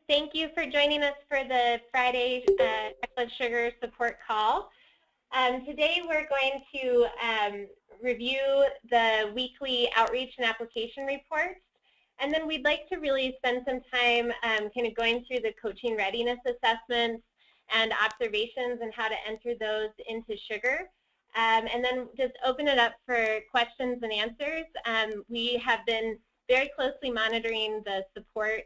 Thank you for joining us for the Friday blood sugar support call. Today we're going to review the weekly outreach and application reports, and then we'd like to really spend some time kind of going through the coaching readiness assessments and observations and how to enter those into Sugar. And then just open it up for questions and answers. We have been very closely monitoring the support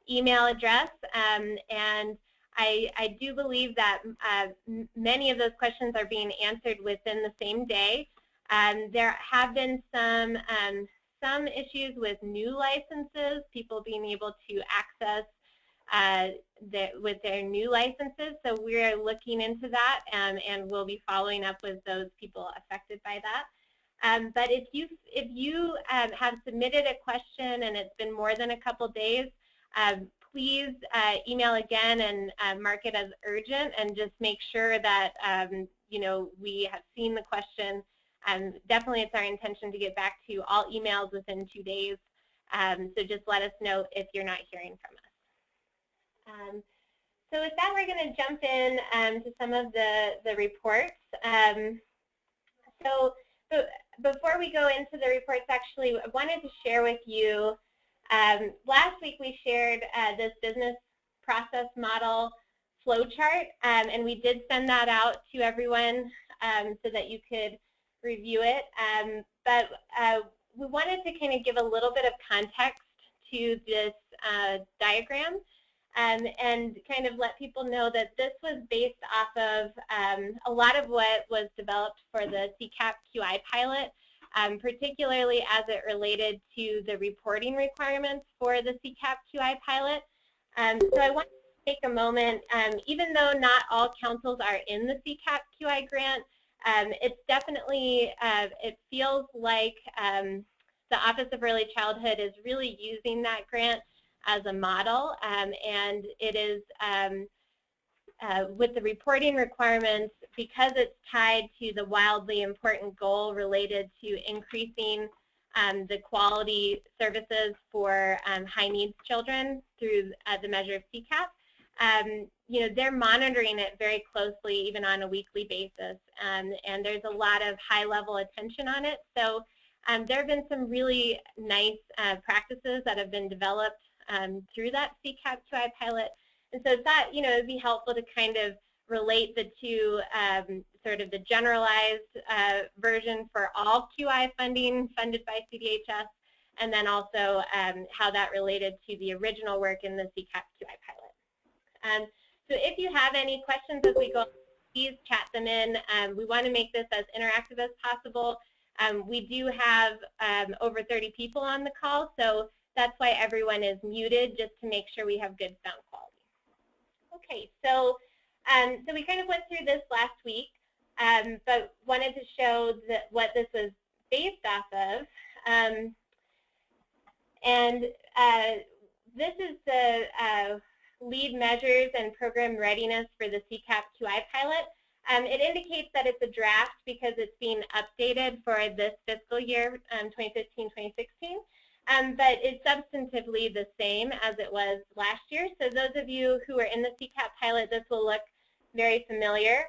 email address, and I do believe that many of those questions are being answered within the same day. There have been some issues with new licenses, people being able to access with their new licenses, so we're looking into that, and we'll be following up with those people affected by that. But if you have submitted a question and it's been more than a couple days, please email again and mark it as urgent, and just make sure that we have seen the question. Definitely, it's our intention to get back to all emails within 2 days. So just let us know if you're not hearing from us. So with that, we're going to jump in to some of the reports. So before we go into the reports, actually, I wanted to share with you. Last week we shared this business process model flowchart, and we did send that out to everyone so that you could review it. But we wanted to kind of give a little bit of context to this diagram, and kind of let people know that this was based off of a lot of what was developed for the CCAP QI pilot. Particularly as it related to the reporting requirements for the CCAP QI pilot. So I want to take a moment, even though not all councils are in the CCAP QI grant, it's definitely, it feels like the Office of Early Childhood is really using that grant as a model, and it is with the reporting requirements, because it's tied to the wildly important goal related to increasing the quality services for high needs children through the measure of CCAP. They're monitoring it very closely, even on a weekly basis, and there's a lot of high-level attention on it. So there have been some really nice practices that have been developed through that CCAP QI pilot. And so I thought, it'd be helpful to kind of relate the two, sort of the generalized version for all QI funding funded by CDHS, and then also how that related to the original work in the CCAP QI pilot. So if you have any questions as we go, please chat them in. We want to make this as interactive as possible. We do have over 30 people on the call, so that's why everyone is muted, just to make sure we have good sound quality. Okay, so we kind of went through this last week, but wanted to show what this was based off of. This is the lead measures and program readiness for the CCAP QI pilot. It indicates that it's a draft because it's being updated for this fiscal year, 2015-2016. But it's substantively the same as it was last year. So those of you who are in the CCAP pilot, this will look very familiar.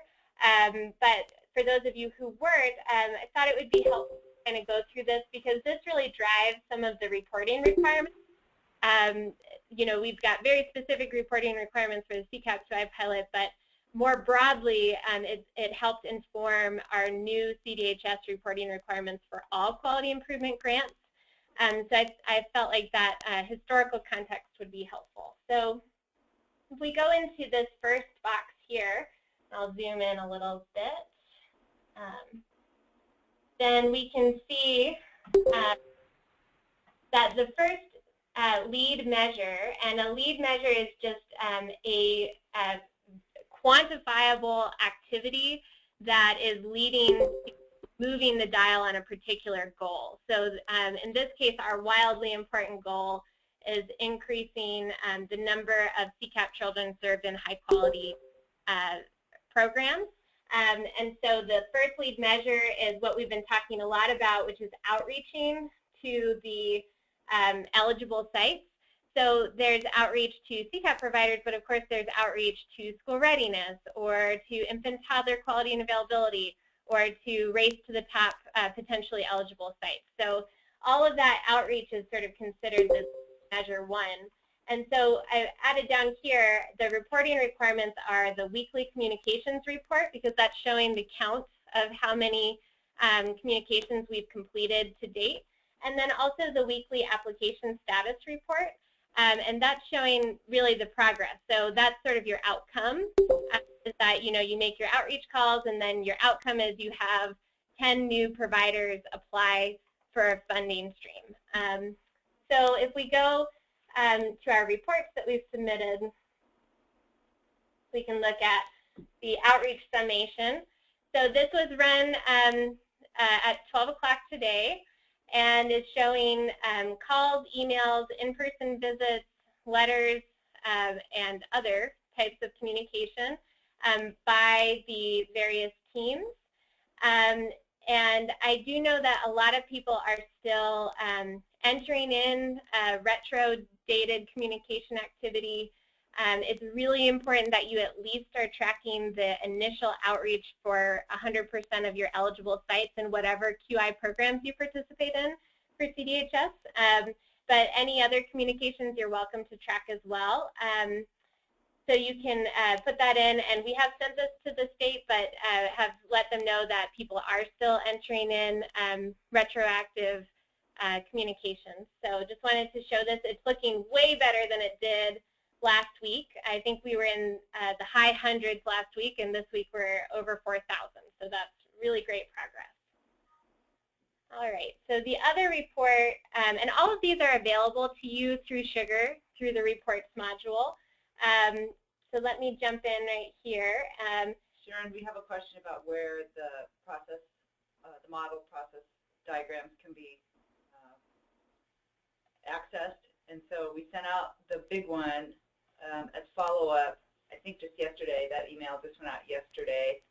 But for those of you who weren't, I thought it would be helpful to kind of go through this, because this really drives some of the reporting requirements. We've got very specific reporting requirements for the CCAP QI pilot, but more broadly, it helped inform our new CDHS reporting requirements for all quality improvement grants. So I felt like that historical context would be helpful. So if we go into this first box here, I'll zoom in a little bit, then we can see that the first lead measure, and a lead measure is just a quantifiable activity that is moving the dial on a particular goal. So in this case, our wildly important goal is increasing the number of CCAP children served in high quality programs. And so the first lead measure is what we've been talking a lot about, which is outreaching to the eligible sites. So there's outreach to CCAP providers, but of course there's outreach to school readiness or to infant toddler quality and availability or to race to the top potentially eligible sites. So all of that outreach is sort of considered this measure one. And so I added down here, the reporting requirements are the weekly communications report, because that's showing the count of how many communications we've completed to date. And then also the weekly application status report. And that's showing really the progress. So that's sort of your outcome, is that you make your outreach calls, and then your outcome is you have 10 new providers apply for a funding stream. So if we go to our reports that we've submitted, we can look at the outreach summation. So this was run at 12 o'clock today, and is showing calls, emails, in-person visits, letters, and other types of communication by the various teams. And I do know that a lot of people are still entering in retro-dated communication activity. It's really important that you at least are tracking the initial outreach for 100% of your eligible sites in whatever QI programs you participate in for CDHS. But any other communications you're welcome to track as well. So you can put that in, and we have sent this to the state, but have let them know that people are still entering in retroactive communications. So just wanted to show this. It's looking way better than it did last week. I think we were in the high hundreds last week, and this week we're over 4,000. So that's really great progress. All right, so the other report, and all of these are available to you through Sugar, through the reports module. So let me jump in right here. Sharon, we have a question about where the process, the model process diagrams can be accessed. And so we sent out the big one as follow-up, I think just yesterday. That email just went out yesterday.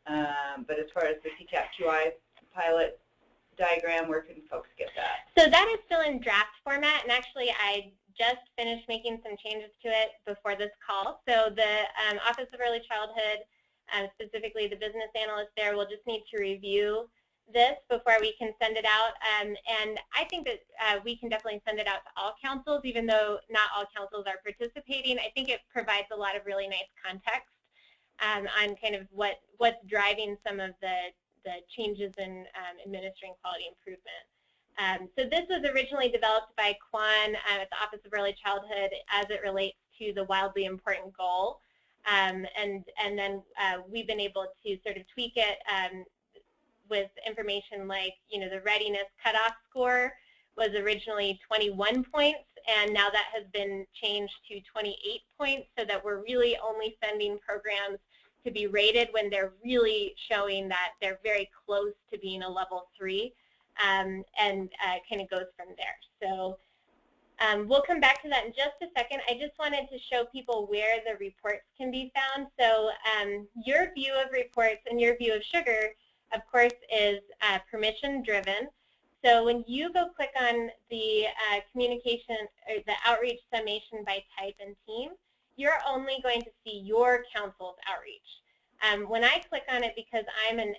But as far as the CCAP QI pilot diagram, where can folks get that? So that is still in draft format, and actually I just finished making some changes to it before this call. So the Office of Early Childhood, specifically the business analyst there, will just need to review this before we can send it out. And I think that we can definitely send it out to all councils, even though not all councils are participating. I think it provides a lot of really nice context on kind of what's driving some of the changes in administering quality improvement. So this was originally developed by Quan at the Office of Early Childhood as it relates to the wildly important goal. And then we've been able to sort of tweak it with information like, the readiness cutoff score was originally 21 points, and now that has been changed to 28 points, so that we're really only sending programs to be rated when they're really showing that they're very close to being a level 3, and kind of goes from there. So we'll come back to that in just a second. I just wanted to show people where the reports can be found. So your view of reports and your view of Sugar, of course, is permission driven. So when you go click on the communication or the outreach summation by type and team, you're only going to see your council's outreach. When I click on it, because I'm an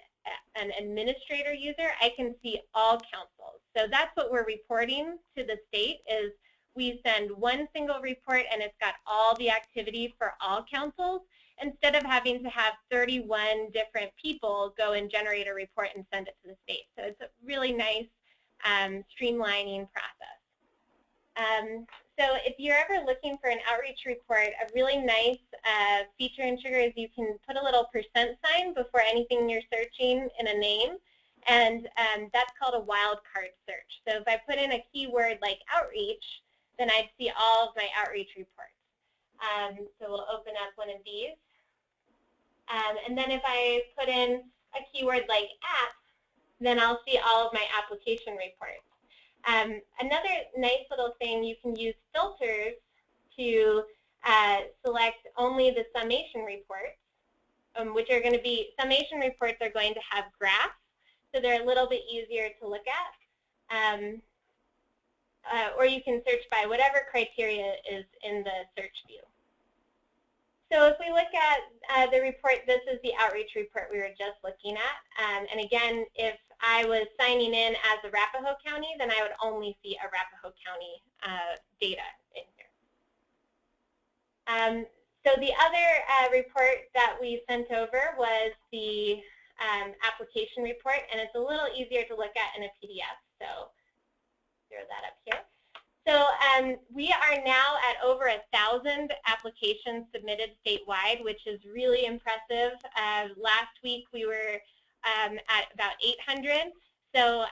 administrator user, I can see all councils. So that's what we're reporting to the state, is we send one single report and it's got all the activity for all councils, instead of having to have 31 different people go and generate a report and send it to the state. So it's a really nice streamlining process. So if you're ever looking for an outreach report, a really nice feature in Sugar is you can put a little % sign before anything you're searching in a name, and that's called a wildcard search. So if I put in a keyword like outreach, then I'd see all of my outreach reports. So we'll open up one of these. And then if I put in a keyword like app, then I'll see all of my application reports. Another nice little thing, you can use filters to select only the summation reports, which are going to be, summation reports are going to have graphs, so they're a little bit easier to look at. or you can search by whatever criteria is in the search view. So if we look at the report, this is the outreach report we were just looking at. And again, if I was signing in as Arapahoe County, then I would only see Arapahoe County data in here. So the other report that we sent over was the application report, and it's a little easier to look at in a PDF. So throw that up here. So we are now at over 1,000 applications submitted statewide, which is really impressive. Last week we were at about 800. So,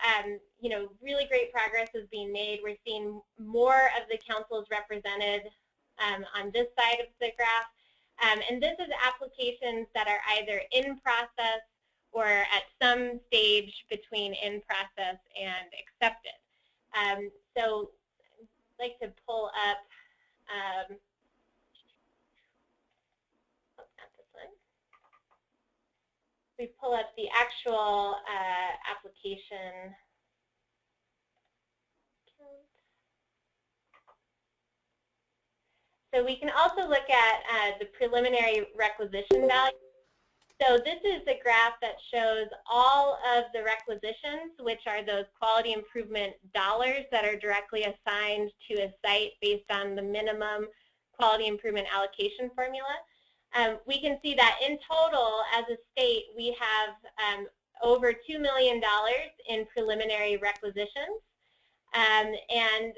you know, really great progress is being made. We're seeing more of the councils represented on this side of the graph. And this is applications that are either in process or at some stage between in process and accepted. So I'd like to pull up, not this one. We pull up the actual application. So we can also look at the preliminary requisition value. So this is the graph that shows all of the requisitions, which are those quality improvement dollars that are directly assigned to a site based on the minimum quality improvement allocation formula. We can see that in total, as a state, we have over $2 million in preliminary requisitions. And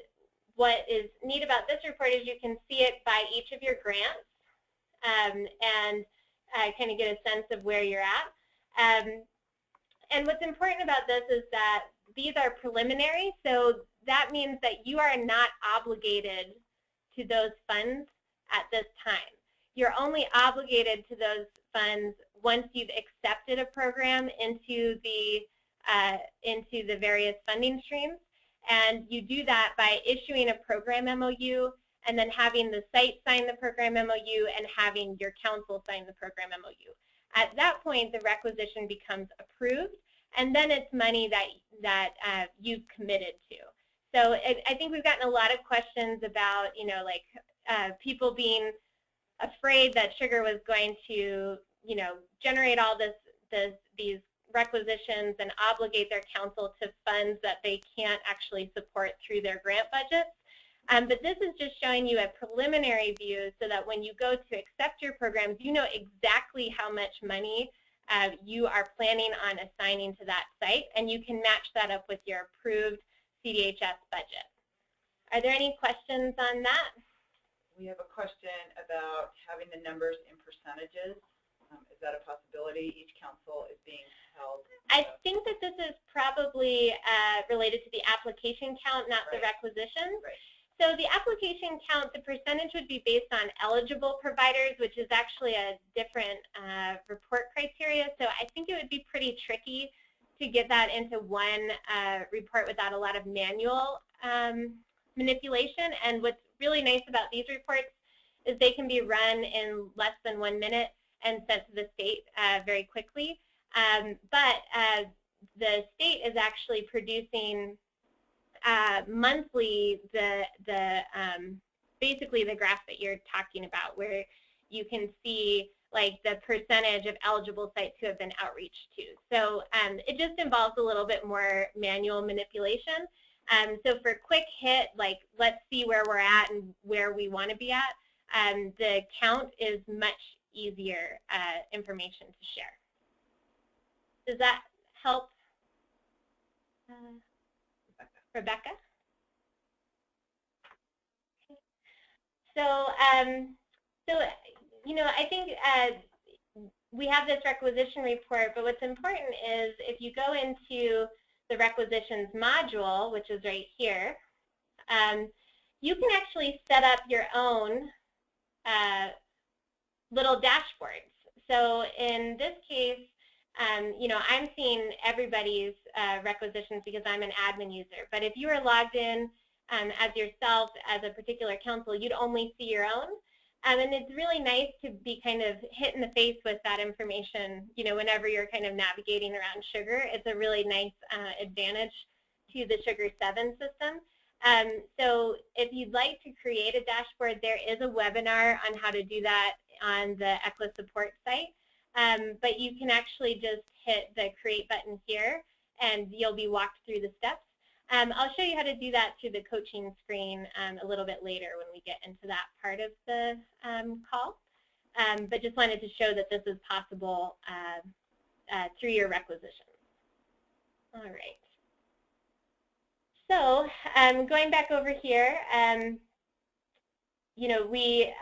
what is neat about this report is you can see it by each of your grants and kind of get a sense of where you're at. And what's important about this is that these are preliminary, so that means that you are not obligated to those funds at this time. You're only obligated to those funds once you've accepted a program into the various funding streams. And you do that by issuing a program MOU and then having the site sign the program MOU and having your council sign the program MOU. At that point, the requisition becomes approved, and then it's money that you've committed to. So I think we've gotten a lot of questions about, you know, like people being afraid that Sugar was going to, you know, generate all these requisitions and obligate their council to funds that they can't actually support through their grant budgets. But this is just showing you a preliminary view so that when you go to accept your programs, you know exactly how much money you are planning on assigning to that site, and you can match that up with your approved CDHS budget. Are there any questions on that? We have a question about having the numbers in percentages. Is that a possibility? Each council is being held. I think that this is probably related to the application count, not the requisitions. Right. So the application count, the percentage would be based on eligible providers, which is actually a different report criteria. So I think it would be pretty tricky to get that into one report without a lot of manual manipulation. And what's really nice about these reports is they can be run in less than 1 minute and sent to the state very quickly. But the state is actually producing monthly basically the graph that you're talking about, where you can see like the percentage of eligible sites who have been outreached to. So it just involves a little bit more manual manipulation. So for quick hit, like let's see where we're at and where we want to be at, the count is much easier information to share. Does that help, Rebecca? So, you know, I think we have this requisition report, but what's important is if you go into the requisitions module, which is right here, you can actually set up your own little dashboards. So in this case, you know, I'm seeing everybody's requisitions because I'm an admin user. But if you are logged in as yourself as a particular council, you'd only see your own. And it's really nice to be kind of hit in the face with that information, you know, whenever you're kind of navigating around Sugar. It's a really nice advantage to the Sugar 7 system. So if you'd like to create a dashboard, there is a webinar on how to do that on the ECLA support site. But you can actually just hit the create button here and you'll be walked through the steps. I'll show you how to do that through the coaching screen a little bit later when we get into that part of the call. But just wanted to show that this is possible through your requisitions. All right. So going back over here, you know, we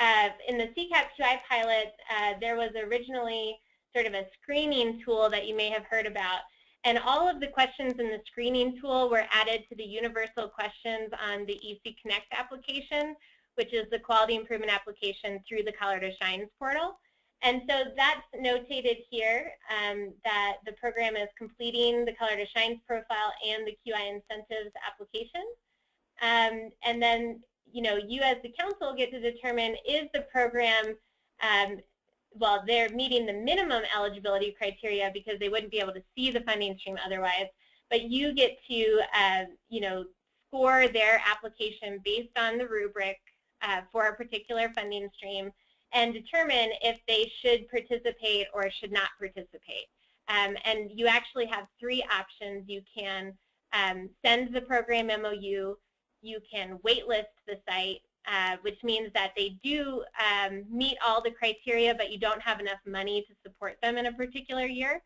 in the CCAP QI pilot, there was originally sort of a screening tool that you may have heard about. And all of the questions in the screening tool were added to the universal questions on the EC Connect application, which is the quality improvement application through the Colorado Shines portal. And so that's notated here that the program is completing the Colorado Shines profile and the QI incentives application. And then, you know, you as the council get to determine, is the program, well, they're meeting the minimum eligibility criteria because they wouldn't be able to see the funding stream otherwise, but you get to, you know, score their application based on the rubric for a particular funding stream and determine if they should participate or should not participate. And you actually have 3 options. You can send the program MOU, you can waitlist the site, which means that they do meet all the criteria, but you don't have enough money to support them in a particular year,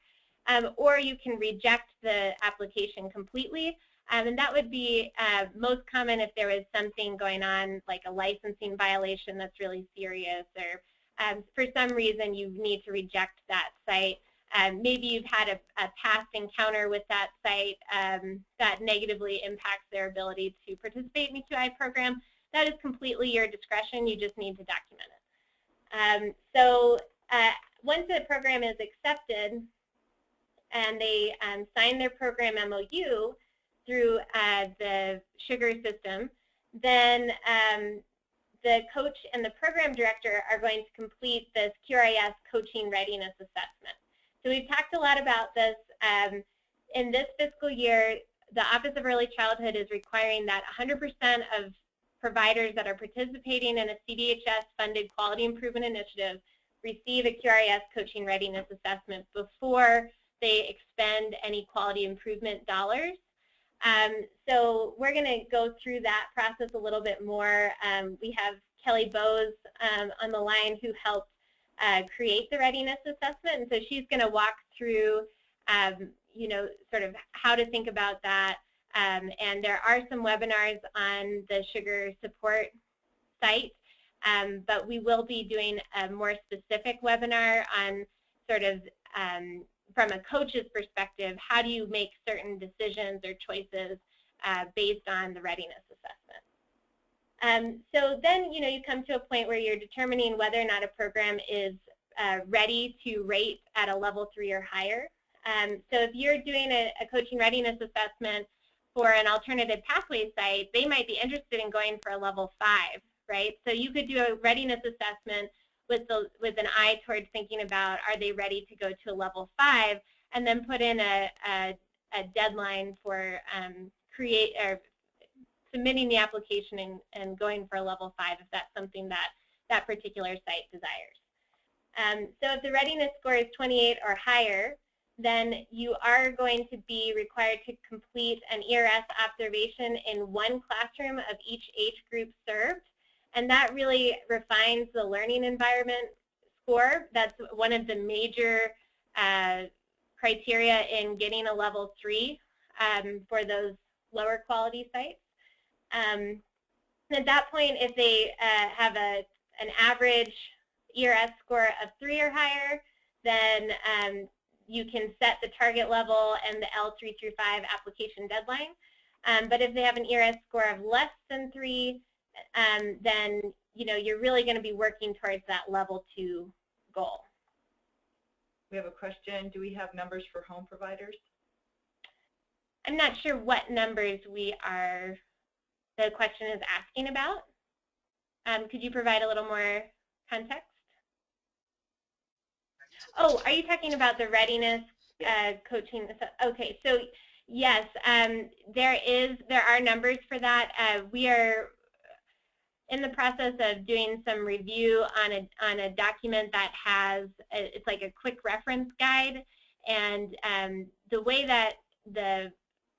or you can reject the application completely. And that would be most common if there was something going on, like a licensing violation that's really serious, or for some reason you need to reject that site. Maybe you've had a past encounter with that site that negatively impacts their ability to participate in the QI program. That is completely your discretion. You just need to document it. So once the program is accepted and they sign their program MOU through the Sugar system, then the coach and the program director are going to complete this QRIS coaching readiness assessment. So we've talked a lot about this. In this fiscal year, the Office of Early Childhood is requiring that 100% of providers that are participating in a CDHS-funded quality improvement initiative receive a QRIS coaching readiness assessment before they expend any quality improvement dollars. So we're going to go through that process a little bit more. We have Kelly Bowes on the line who helped create the readiness assessment, and so she's going to walk through, you know, sort of how to think about that. And there are some webinars on the Sugar support site, but we will be doing a more specific webinar on sort of from a coach's perspective, how do you make certain decisions or choices based on the readiness assessment. So then, you know, you come to a point where you're determining whether or not a program is ready to rate at a level 3 or higher. So if you're doing a coaching readiness assessment for an alternative pathway site, they might be interested in going for a level 5, right? So you could do a readiness assessment with an eye towards thinking about, are they ready to go to a level 5, and then put in a deadline for submitting the application and going for a level 5 if that's something that that particular site desires. So if the readiness score is 28 or higher, then you are going to be required to complete an ERS observation in 1 classroom of each age group served. And that really refines the learning environment score. That's one of the major criteria in getting a level 3 for those lower quality sites. At that point, if they have an average ERS score of 3 or higher, then you can set the target level and the L3 through 5 application deadline. But if they have an ERS score of less than 3, then you know you're really going to be working towards that level 2 goal. We have a question. Do we have numbers for home providers? I'm not sure what numbers the question is asking about. Could you provide a little more context? Oh, are you talking about the readiness coaching? Okay, so Yes, there are numbers for that. We are in the process of doing some review on a document that has it's like a quick reference guide, and the way that the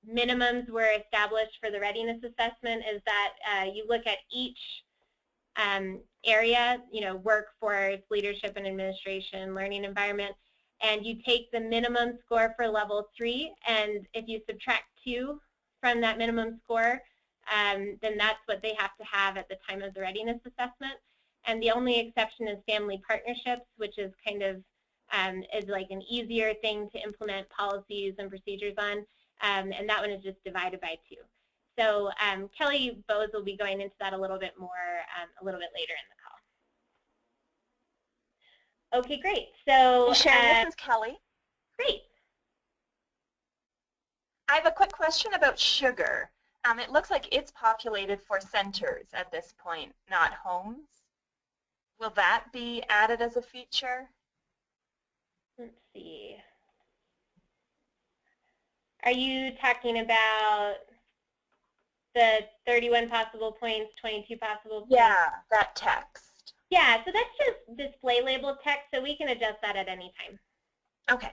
minimums were established for the readiness assessment is that you look at each area, workforce, leadership and administration, learning environment, and you take the minimum score for level 3, and if you subtract 2 from that minimum score, then that's what they have to have at the time of the readiness assessment. And the only exception is family partnerships, which is kind of is like an easier thing to implement policies and procedures on, and that one is just divided by 2. So Kelly Bowes will be going into that a little bit more a little bit later in the call. Okay, great. So Sharon, this is Kelly. Great. I have a quick question about sugar. It looks like it's populated for centers at this point, not homes. Will that be added as a feature? Let's see. Are you talking about the 31 possible points, 22 possible points? Yeah, that text. Yeah, so that's just display label text, so we can adjust that at any time. Okay.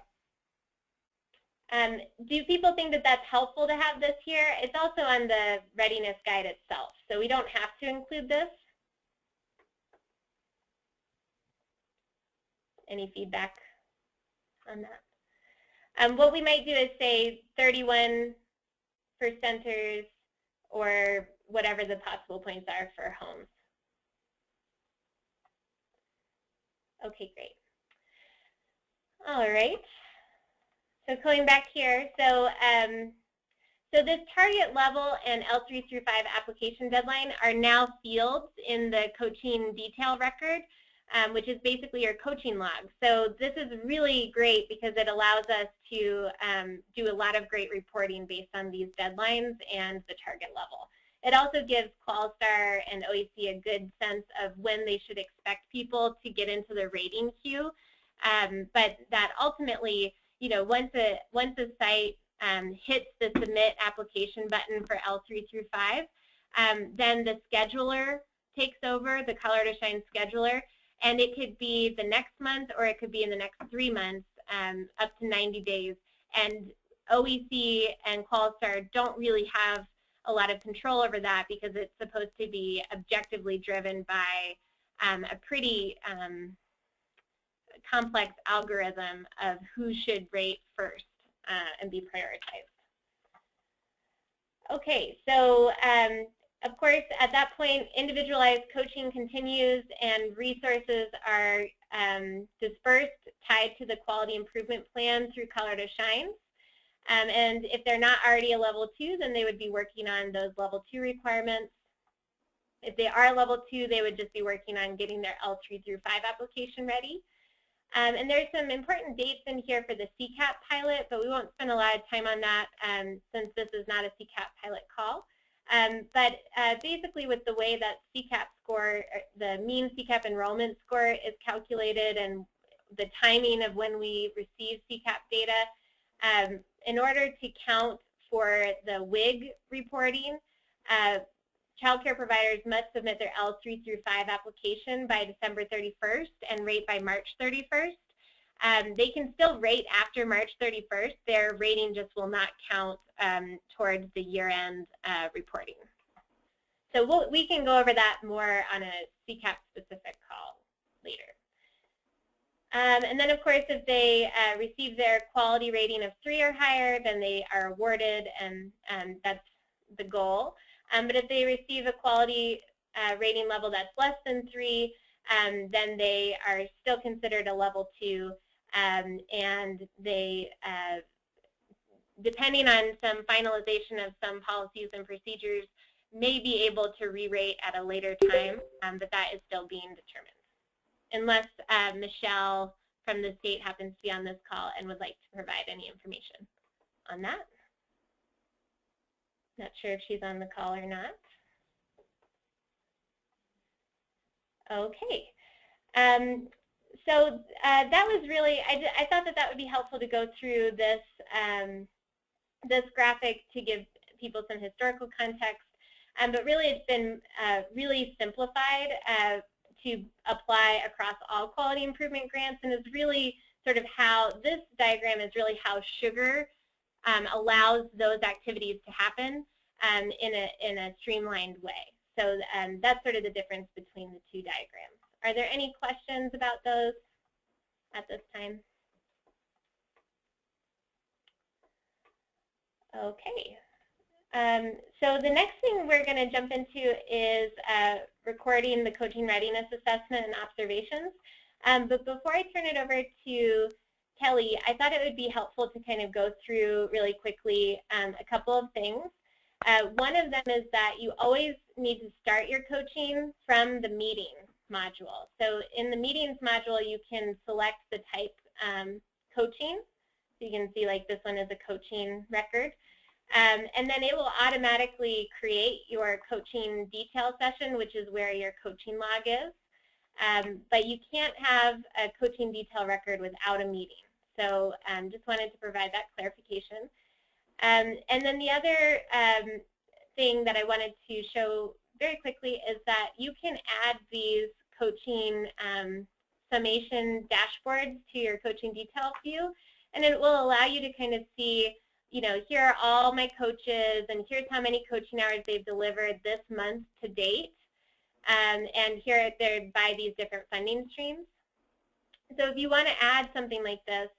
Do people think that that's helpful to have this here? It's also on the readiness guide itself, so we don't have to include this. Any feedback on that? What we might do is say 31 for centers or whatever the possible points are for homes. Okay, great. All right. So going back here, so this target level and L3 through 5 application deadline are now fields in the coaching detail record, which is basically your coaching log. So this is really great because it allows us to do a lot of great reporting based on these deadlines and the target level. It also gives QualStar and OEC a good sense of when they should expect people to get into the rating queue, but that ultimately, once a site hits the submit application button for L3 through 5, then the scheduler takes over, the Colorado Shine scheduler, and it could be the next month or it could be in the next 3 months, up to 90 days. And OEC and QualStar don't really have a lot of control over that because it's supposed to be objectively driven by a pretty complex algorithm of who should rate first and be prioritized. Okay, so of course at that point individualized coaching continues and resources are dispersed, tied to the quality improvement plan through Colorado Shines. And if they're not already a level 2, then they would be working on those level 2 requirements. If they are level 2, they would just be working on getting their L3 through 5 application ready. And there's some important dates in here for the CCAP pilot, but we won't spend a lot of time on that since this is not a CCAP pilot call. But basically with the way that CCAP score, the mean CCAP enrollment score is calculated and the timing of when we receive CCAP data, in order to count for the WIG reporting, child care providers must submit their L3 through 5 application by December 31st and rate by March 31st. They can still rate after March 31st. Their rating just will not count towards the year-end reporting. So we can go over that more on a CCAP specific call later. And then, of course, if they receive their quality rating of 3 or higher, then they are awarded, and that's the goal. But if they receive a quality rating level that's less than 3, then they are still considered a level 2, and they, depending on some finalization of some policies and procedures, may be able to re-rate at a later time, but that is still being determined. Unless Michelle from the state happens to be on this call and would like to provide any information on that. Not sure if she's on the call or not. Okay. So that was really, I thought that would be helpful to go through this this graphic to give people some historical context, but really it's been really simplified to apply across all quality improvement grants, and is really sort of how this diagram is really how sugar allows those activities to happen in a streamlined way. So that's sort of the difference between the two diagrams. Are there any questions about those at this time? Okay. So the next thing we're going to jump into is recording the coaching readiness assessment and observations. But before I turn it over to Kelly, I thought it would be helpful to kind of go through really quickly a couple of things. One of them is that you always need to start your coaching from the meetings module. So in the meetings module, you can select the type coaching. So you can see like this one is a coaching record. And then it will automatically create your coaching detail session, which is where your coaching log is. But you can't have a coaching detail record without a meeting. So just wanted to provide that clarification. And then the other thing that I wanted to show very quickly is that you can add these coaching summation dashboards to your coaching detail view, and it will allow you to kind of see, you know, here are all my coaches, and here's how many coaching hours they've delivered this month to date, and here they're by these different funding streams. So if you want to add something like this,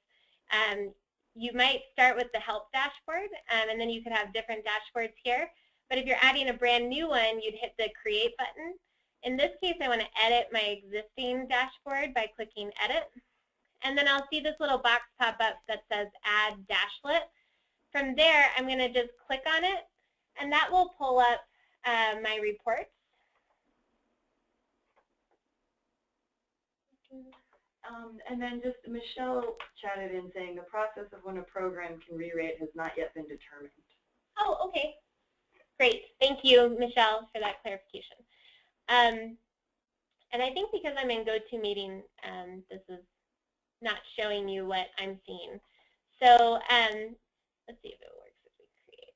you might start with the help dashboard, and then you could have different dashboards here. But if you're adding a brand new one, you'd hit the create button. In this case, I want to edit my existing dashboard by clicking edit. And then I'll see this little box pop up that says add dashlet. From there, I'm going to just click on it, and that will pull up my reports. And then just Michelle chatted in saying the process of when a program can re-rate has not yet been determined. Oh, okay. Great. Thank you, Michelle, for that clarification. And I think because I'm in GoToMeeting, this is not showing you what I'm seeing. So let's see if it works if we create.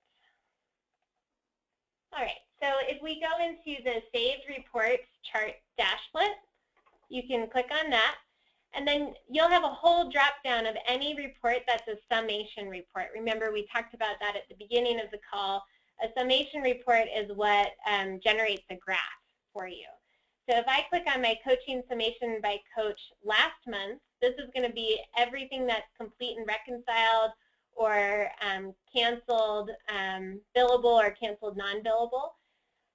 All right. So if we go into the Saved Reports Chart Dashlet, you can click on that. And then you'll have a whole drop down of any report that's a summation report. Remember, we talked about that at the beginning of the call. A summation report is what generates a graph for you. So if I click on my coaching summation by coach last month, this is going to be everything that's complete and reconciled, or canceled billable, or canceled non-billable.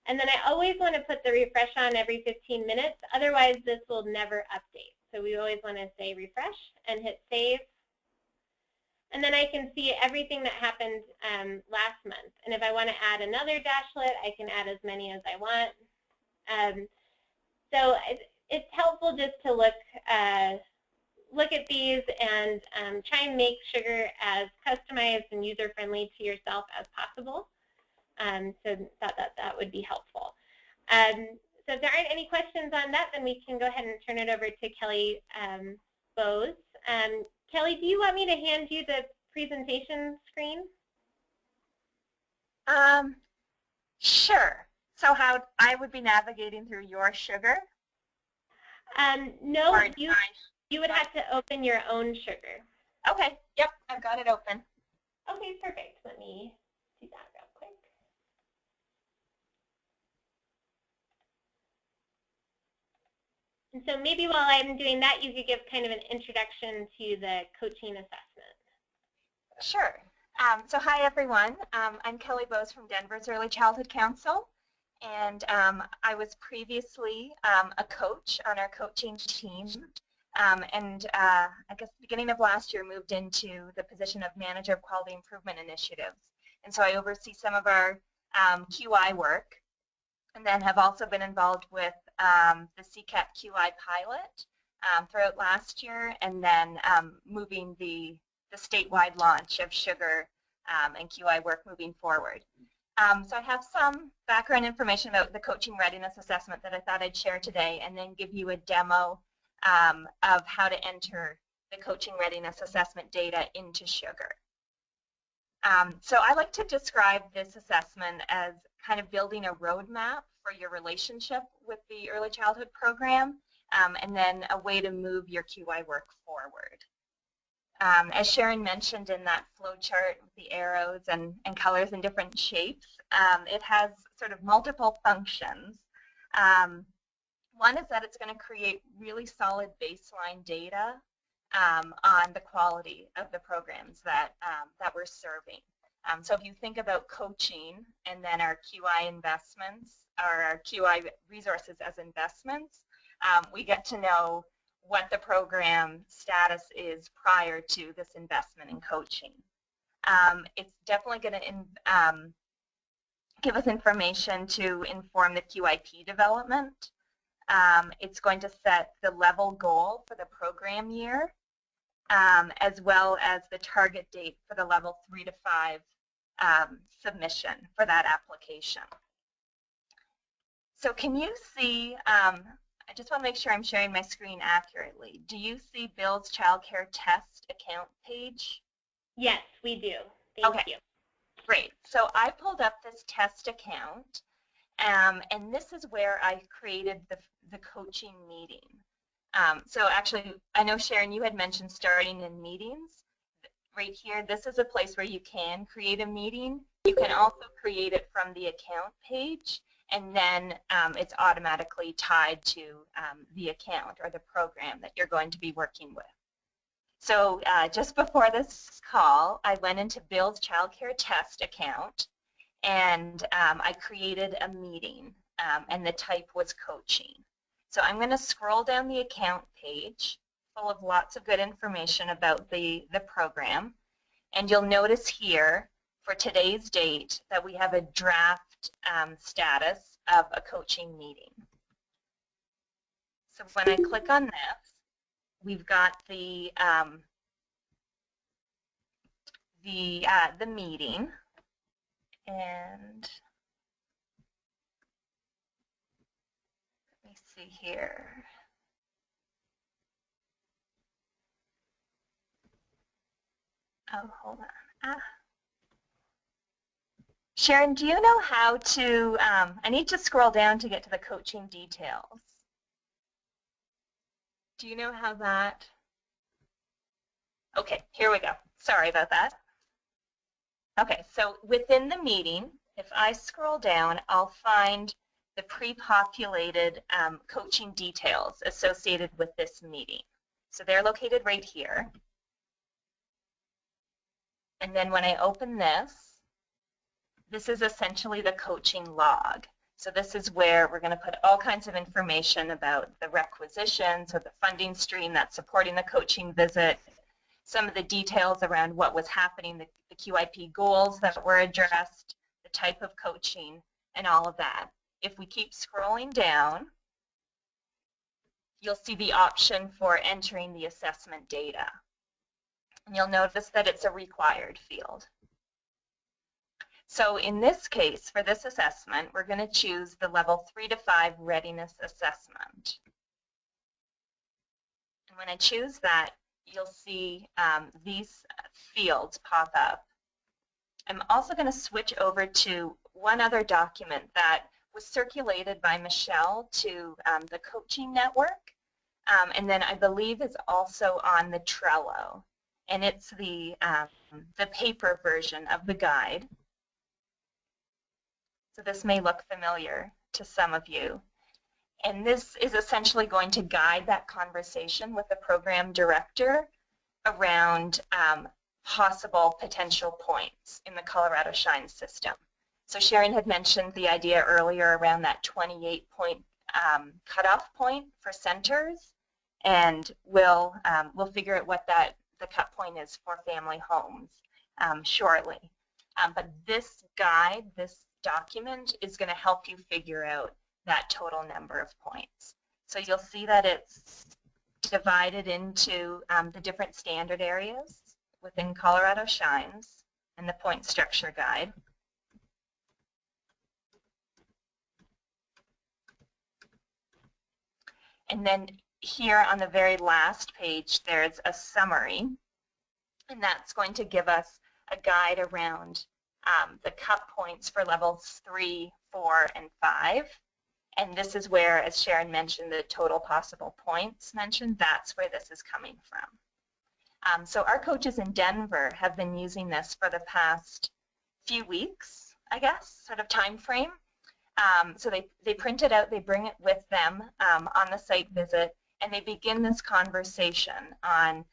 And then I always want to put the refresh on every 15 minutes. Otherwise, this will never update. So we always want to say refresh and hit save. And then I can see everything that happened last month. And if I want to add another dashlet, I can add as many as I want. So it's helpful just to look at these and try and make Sugar as customized and user-friendly to yourself as possible. So that would be helpful. So if there aren't any questions on that, then we can go ahead and turn it over to Kelly Bowes. Kelly, do you want me to hand you the presentation screen? Sure. So how I would be navigating through your Sugar? No, you would have to open your own Sugar. Okay. Yep, I've got it open. Okay, perfect. Let me do that real quick. And so maybe while I'm doing that, you could give kind of an introduction to the coaching assessment. Sure. So hi, everyone. I'm Kelly Bowes from Denver's Early Childhood Council. And I was previously a coach on our coaching team. And I guess beginning of last year moved into the position of Manager of Quality Improvement Initiatives. And so I oversee some of our QI work, and then have also been involved with the CCAP QI pilot throughout last year, and then moving the statewide launch of Sugar and QI work moving forward. So I have some background information about the coaching readiness assessment that I thought I'd share today, and then give you a demo of how to enter the coaching readiness assessment data into Sugar. So I like to describe this assessment as kind of building a roadmap for your relationship with the early childhood program, and then a way to move your QI work forward. As Sharon mentioned in that flow chart with the arrows and colors in different shapes, it has sort of multiple functions. One is that it's going to create really solid baseline data on the quality of the programs that we're serving. So if you think about coaching and then our QI investments, or our QI resources as investments, we get to know what the program status is prior to this investment in coaching. It's definitely going to give us information to inform the QIP development. It's going to set the level goal for the program year, as well as the target date for the level 3 to 5 submission for that application. So can you see, I just want to make sure I'm sharing my screen accurately. Do you see Bill's Child Care Test account page? Yes, we do. Thank you. Great. So I pulled up this test account, and this is where I created the coaching meeting. So actually, I know, Sharon, you had mentioned starting in meetings. Right here, this is a place where you can create a meeting. You can also create it from the account page, and then it's automatically tied to the account or the program that you're going to be working with. So just before this call, I went into Bill's Child Care Test account, and I created a meeting, and the type was coaching. So I'm going to scroll down the account page, full of lots of good information about the program, and you'll notice here for today's date that we have a draft status of a coaching meeting. So when I click on this, we've got the meeting, and let me see here. Oh, hold on. Sharon, do you know how to, I need to scroll down to get to the coaching details. Do you know how that? Okay, here we go. Sorry about that. Okay, so within the meeting, if I scroll down, I'll find the pre-populated coaching details associated with this meeting. So they're located right here. And then when I open this, this is essentially the coaching log. So this is where we're going to put all kinds of information about the requisitions or the funding stream that's supporting the coaching visit, some of the details around what was happening, the QIP goals that were addressed, the type of coaching, and all of that. If we keep scrolling down, you'll see the option for entering the assessment data. And you'll notice that it's a required field. So in this case, for this assessment, we're going to choose the level 3 to 5 readiness assessment. And when I choose that, you'll see these fields pop up. I'm also going to switch over to one other document that was circulated by Michelle to the coaching network, and then I believe is also on the Trello, and it's the paper version of the guide. So this may look familiar to some of you. And this is essentially going to guide that conversation with the program director around possible potential points in the Colorado Shine system. So Sharon had mentioned the idea earlier around that 28-point cutoff point for centers, and we'll figure out what the cut point is for family homes shortly. But this guide, this document, is going to help you figure out that total number of points. So you'll see that it's divided into the different standard areas within Colorado Shines and the point structure guide. And then here on the very last page, there's a summary, and that's going to give us a guide around the cut points for levels 3, 4, and 5. And this is where, as Sharon mentioned, the total possible points mentioned, that's where this is coming from. So our coaches in Denver have been using this for the past few weeks, I guess, sort of time frame. So they print it out, they bring it with them on the site visit, and they begin this conversation on,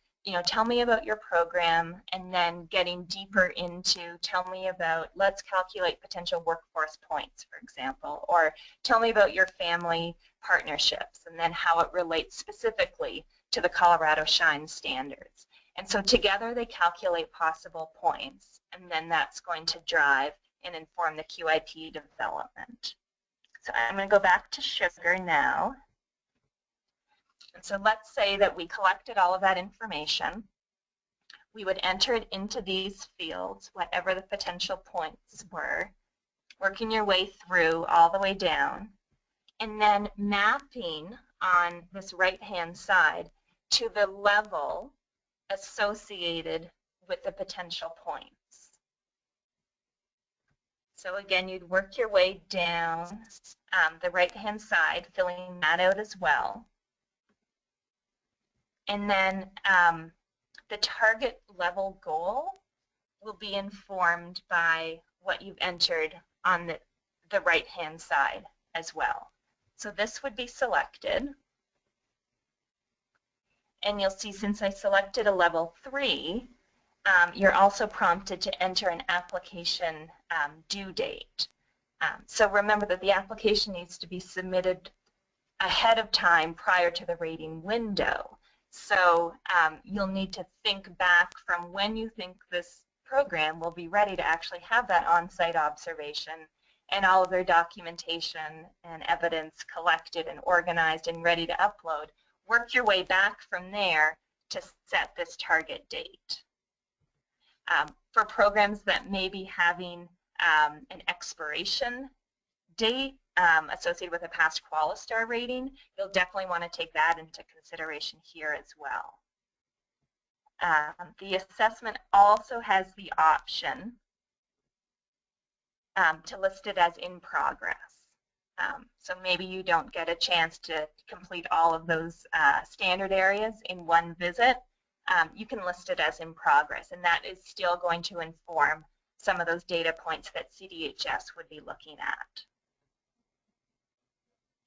tell me about your program, and then getting deeper into, tell me about, let's calculate potential workforce points, for example, or tell me about your family partnerships, and then how it relates specifically to the Colorado Shine standards. And so together they calculate possible points, and then that's going to drive and inform the QIP development. So I'm going to go back to sugar now. And so let's say that we collected all of that information. We would enter it into these fields, whatever the potential points were, working your way through all the way down, and then mapping on this right-hand side to the level associated with the potential points. So again, you'd work your way down the right-hand side, filling that out as well. And then the target level goal will be informed by what you've entered on the right-hand side as well. So this would be selected. And you'll see, since I selected a level 3, you're also prompted to enter an application due date. So remember that the application needs to be submitted ahead of time prior to the rating window. So you'll need to think back from when you think this program will be ready to actually have that on-site observation and all of their documentation and evidence collected and organized and ready to upload. Work your way back from there to set this target date. For programs that may be having an expiration date associated with a past Qualistar rating, you'll definitely want to take that into consideration here as well. The assessment also has the option to list it as in progress. So maybe you don't get a chance to complete all of those standard areas in one visit. You can list it as in progress, and that is still going to inform some of those data points that CDHS would be looking at.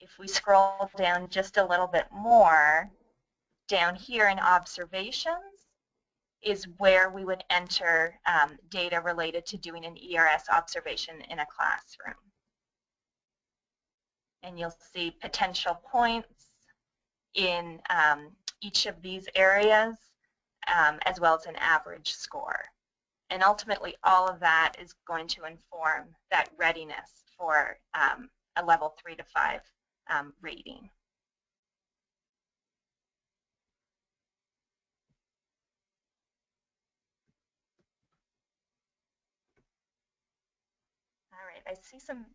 If we scroll down just a little bit more, down here in observations is where we would enter data related to doing an ERS observation in a classroom. And you'll see potential points in each of these areas, as well as an average score. And ultimately, all of that is going to inform that readiness for a level 3 to 5 rating. All right, I see some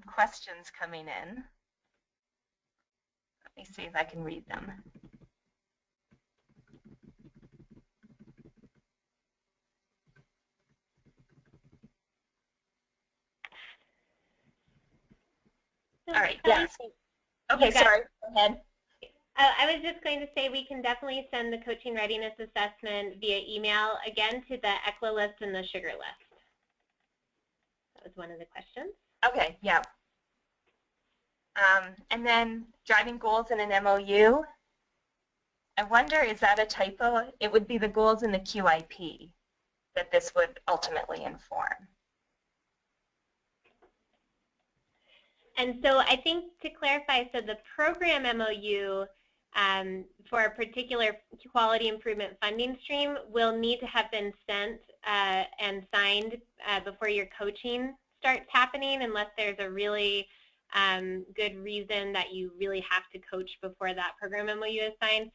questions coming in. Let me see if I can read them. All right, yes. Okay, sorry, go ahead. I was just going to say we can definitely send the coaching readiness assessment via email, again, to the ECLA list and the sugar list. That was one of the questions. Okay, yeah. And then driving goals in an MOU. I wonder, is that a typo? It would be the goals in the QIP that this would ultimately inform. And so I think to clarify, so the program MOU for a particular quality improvement funding stream will need to have been sent and signed before your coaching starts happening, unless there's a really good reason that you really have to coach before that program MOU is signed.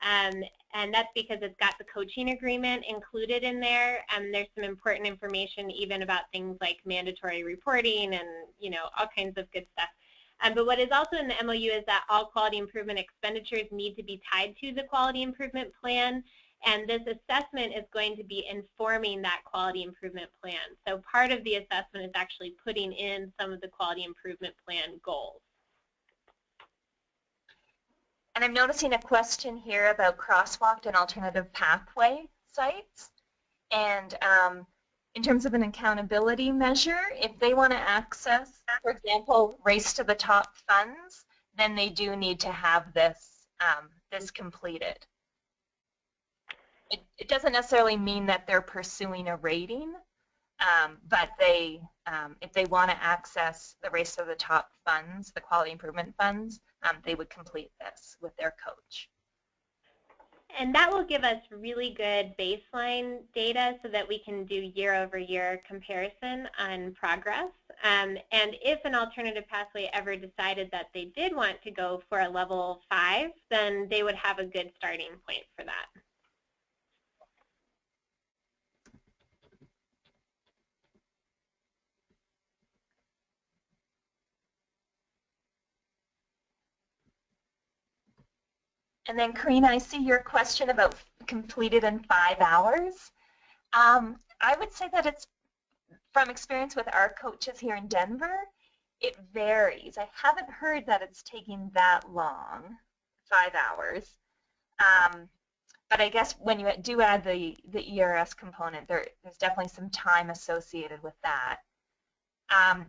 And that's because it's got the coaching agreement included in there. There's some important information even about things like mandatory reporting and, you know, all kinds of good stuff. But what is also in the MOU is that all quality improvement expenditures need to be tied to the quality improvement plan. And this assessment is going to be informing that quality improvement plan. So part of the assessment is actually putting in some of the quality improvement plan goals. And I'm noticing a question here about crosswalk and alternative pathway sites. And in terms of an accountability measure, if they want to access, for example, Race to the Top funds, then they do need to have this, this completed. It doesn't necessarily mean that they're pursuing a rating, but they, if they want to access the Race to the Top funds, the quality improvement funds, they would complete this with their coach. And that will give us really good baseline data so that we can do year-over-year comparison on progress. And if an alternative pathway ever decided that they did want to go for a level 5, then they would have a good starting point for that. And then, Karina, I see your question about completed in 5 hours. I would say that it's, from experience with our coaches here in Denver, it varies. I haven't heard that it's taking that long, 5 hours. But I guess when you do add the ERS component, there's definitely some time associated with that.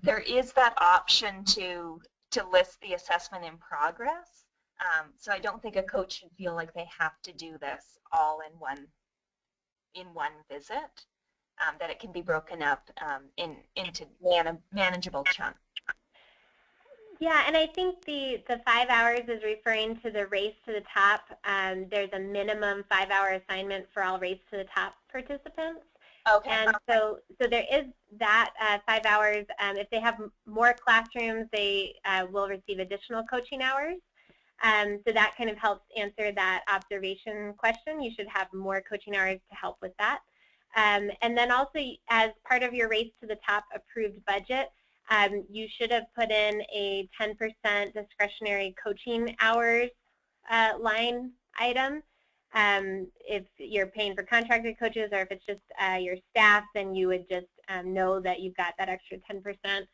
There is that option to list the assessment in progress. So I don't think a coach should feel like they have to do this all in one visit. That it can be broken up into manageable chunks. Yeah, and I think the 5 hours is referring to the Race to the Top. There's a minimum 5-hour assignment for all Race to the Top participants. Okay. And so there is that 5 hours. If they have more classrooms, they will receive additional coaching hours. So that kind of helps answer that observation question. You should have more coaching hours to help with that. And then also, as part of your Race to the Top approved budget, you should have put in a 10% discretionary coaching hours line item. If you're paying for contracted coaches or if it's just your staff, then you would just know that you've got that extra 10%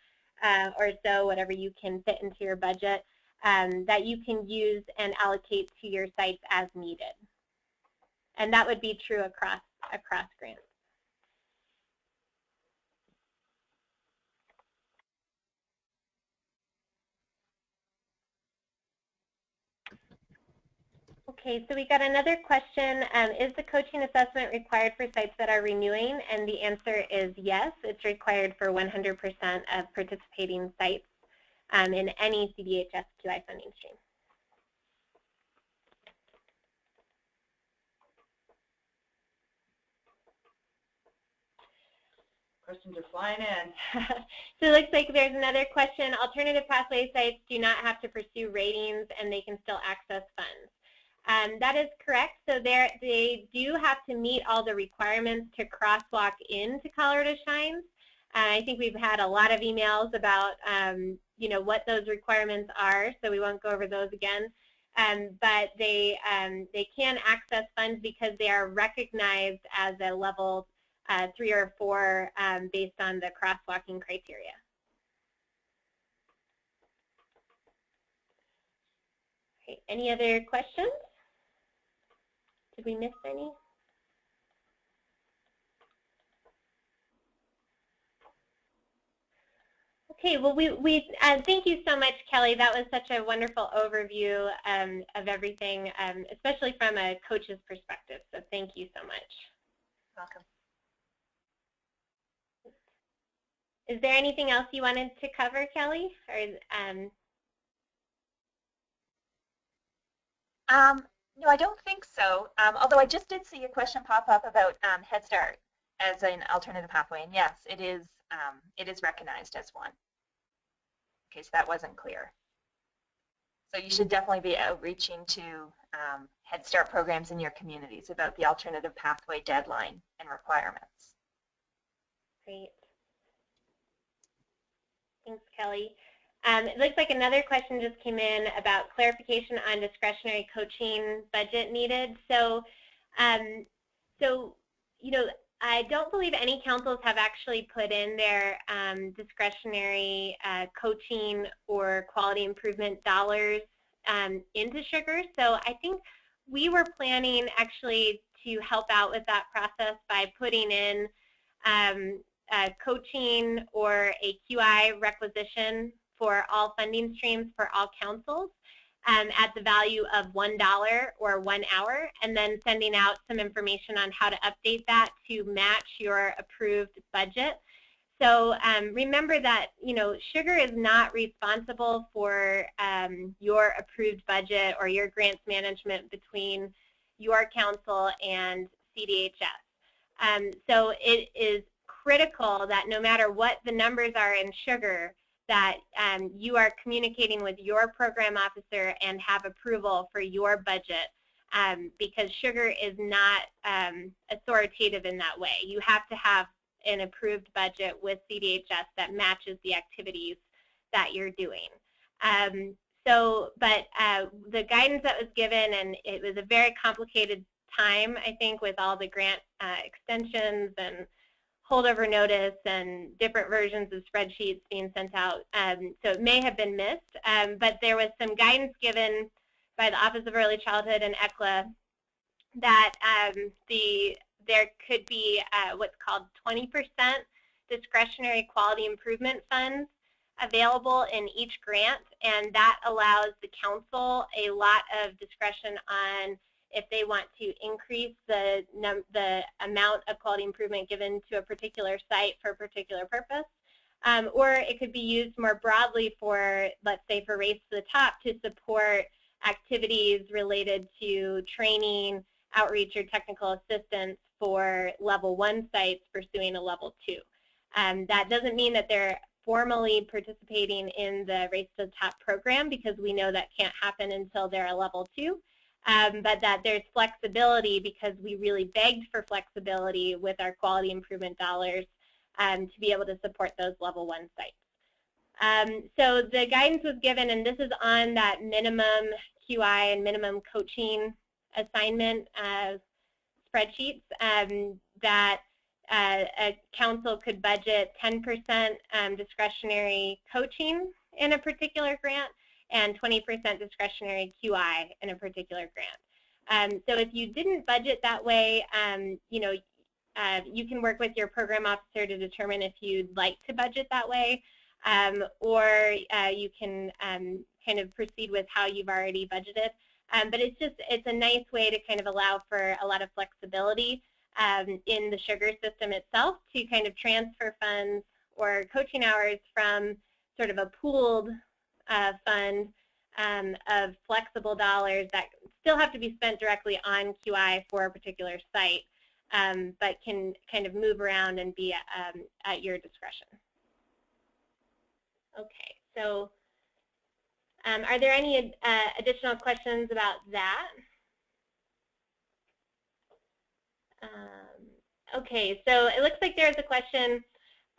or so, whatever you can fit into your budget, that you can use and allocate to your sites as needed. And that would be true across grants. Okay, so we got another question. Is the coaching assessment required for sites that are renewing? And the answer is yes, it's required for 100% of participating sites in any CDHS QI funding stream. Questions are flying in. So it looks like there's another question. Alternative pathway sites do not have to pursue ratings and they can still access funds. That is correct. So they do have to meet all the requirements to crosswalk into Colorado Shines. I think we've had a lot of emails about you know, what those requirements are, so we won't go over those again. But they can access funds because they are recognized as a level 3 or 4 based on the crosswalking criteria. Okay, any other questions? Did we miss any? Okay, well, we thank you so much, Kelly. That was such a wonderful overview of everything, especially from a coach's perspective. So thank you so much. Welcome. Is there anything else you wanted to cover, Kelly? Or, no, I don't think so. Although I just did see a question pop up about Head Start as an alternative pathway, and yes, it is recognized as one. Okay, so that wasn't clear. So you should definitely be outreaching to Head Start programs in your communities about the alternative pathway deadline and requirements. Great. Thanks, Kelly. It looks like another question just came in about clarification on discretionary coaching budget needed. So So, I don't believe any councils have actually put in their discretionary coaching or quality improvement dollars into sugar. So I think we were planning actually to help out with that process by putting in coaching or a QI requisition for all funding streams for all councils at the value of $1 or 1 hour, and then sending out some information on how to update that to match your approved budget. So remember that, sugar is not responsible for your approved budget or your grants management between your council and CDHS. So it is critical that no matter what the numbers are in sugar, that you are communicating with your program officer and have approval for your budget, because sugar is not authoritative in that way. You have to have an approved budget with CDHS that matches the activities that you're doing. But the guidance that was given, and it was a very complicated time, I think, with all the grant extensions and holdover notice and different versions of spreadsheets being sent out. So it may have been missed, but there was some guidance given by the Office of Early Childhood and ECLA that there could be what's called 20% discretionary quality improvement funds available in each grant, and that allows the council a lot of discretion on if they want to increase the amount of quality improvement given to a particular site for a particular purpose, or it could be used more broadly for, let's say, for Race to the Top to support activities related to training, outreach, or technical assistance for level 1 sites pursuing a level 2. That doesn't mean that they're formally participating in the Race to the Top program, because we know that can't happen until they're a level 2. But that there's flexibility, because we really begged for flexibility with our quality improvement dollars to be able to support those level 1 sites. So the guidance was given, and this is on that minimum QI and minimum coaching assignment spreadsheets, that a council could budget 10% discretionary coaching in a particular grant and 20% discretionary QI in a particular grant. So if you didn't budget that way, you can work with your program officer to determine if you'd like to budget that way, or you can kind of proceed with how you've already budgeted. But it's a nice way to kind of allow for a lot of flexibility in the sugar system itself to kind of transfer funds or coaching hours from sort of a pooled fund of flexible dollars that still have to be spent directly on QI for a particular site, but can kind of move around and be at your discretion. Okay, so are there any additional questions about that? Okay, so it looks like there's a question.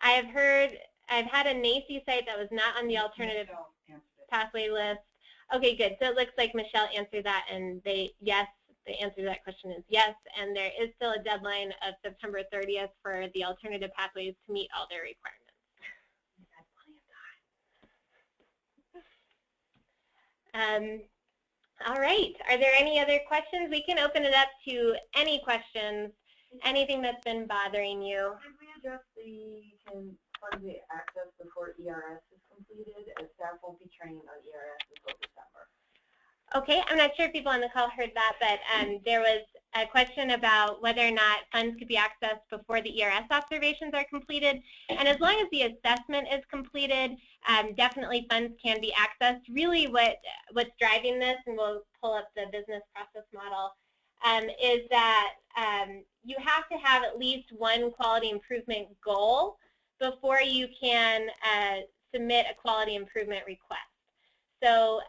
I've had a NACCE site that was not on the alternative pathway list. Okay, good. So it looks like Michelle answered that, and yes, the answer to that question is yes, and there is still a deadline of September 30th for the alternative pathways to meet all their requirements. All right, are there any other questions? We can open it up to any questions, anything that's been bothering you. Did we address can fund the access before ERS is completed, as staff won't be trained on ERS until December? Okay, I'm not sure if people on the call heard that, but there was a question about whether or not funds could be accessed before the ERS observations are completed. And as long as the assessment is completed, definitely funds can be accessed. Really what's driving this, and we'll pull up the business process model, is that you have to have at least one quality improvement goal before you can submit a quality improvement request. So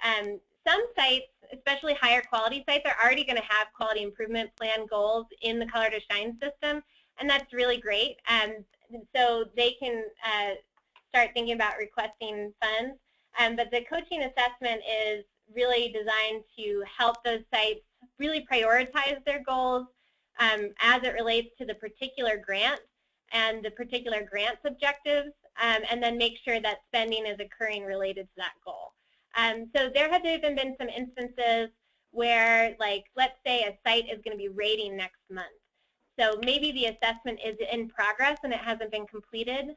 some sites, especially higher quality sites, are already going to have quality improvement plan goals in the Color to Shine system, and that's really great. So they can start thinking about requesting funds. But the coaching assessment is really designed to help those sites really prioritize their goals, as it relates to the particular grant and the particular grant's objectives, and then make sure that spending is occurring related to that goal. So there have even been some instances where, like, let's say a site is going to be rating next month. So maybe the assessment is in progress and it hasn't been completed,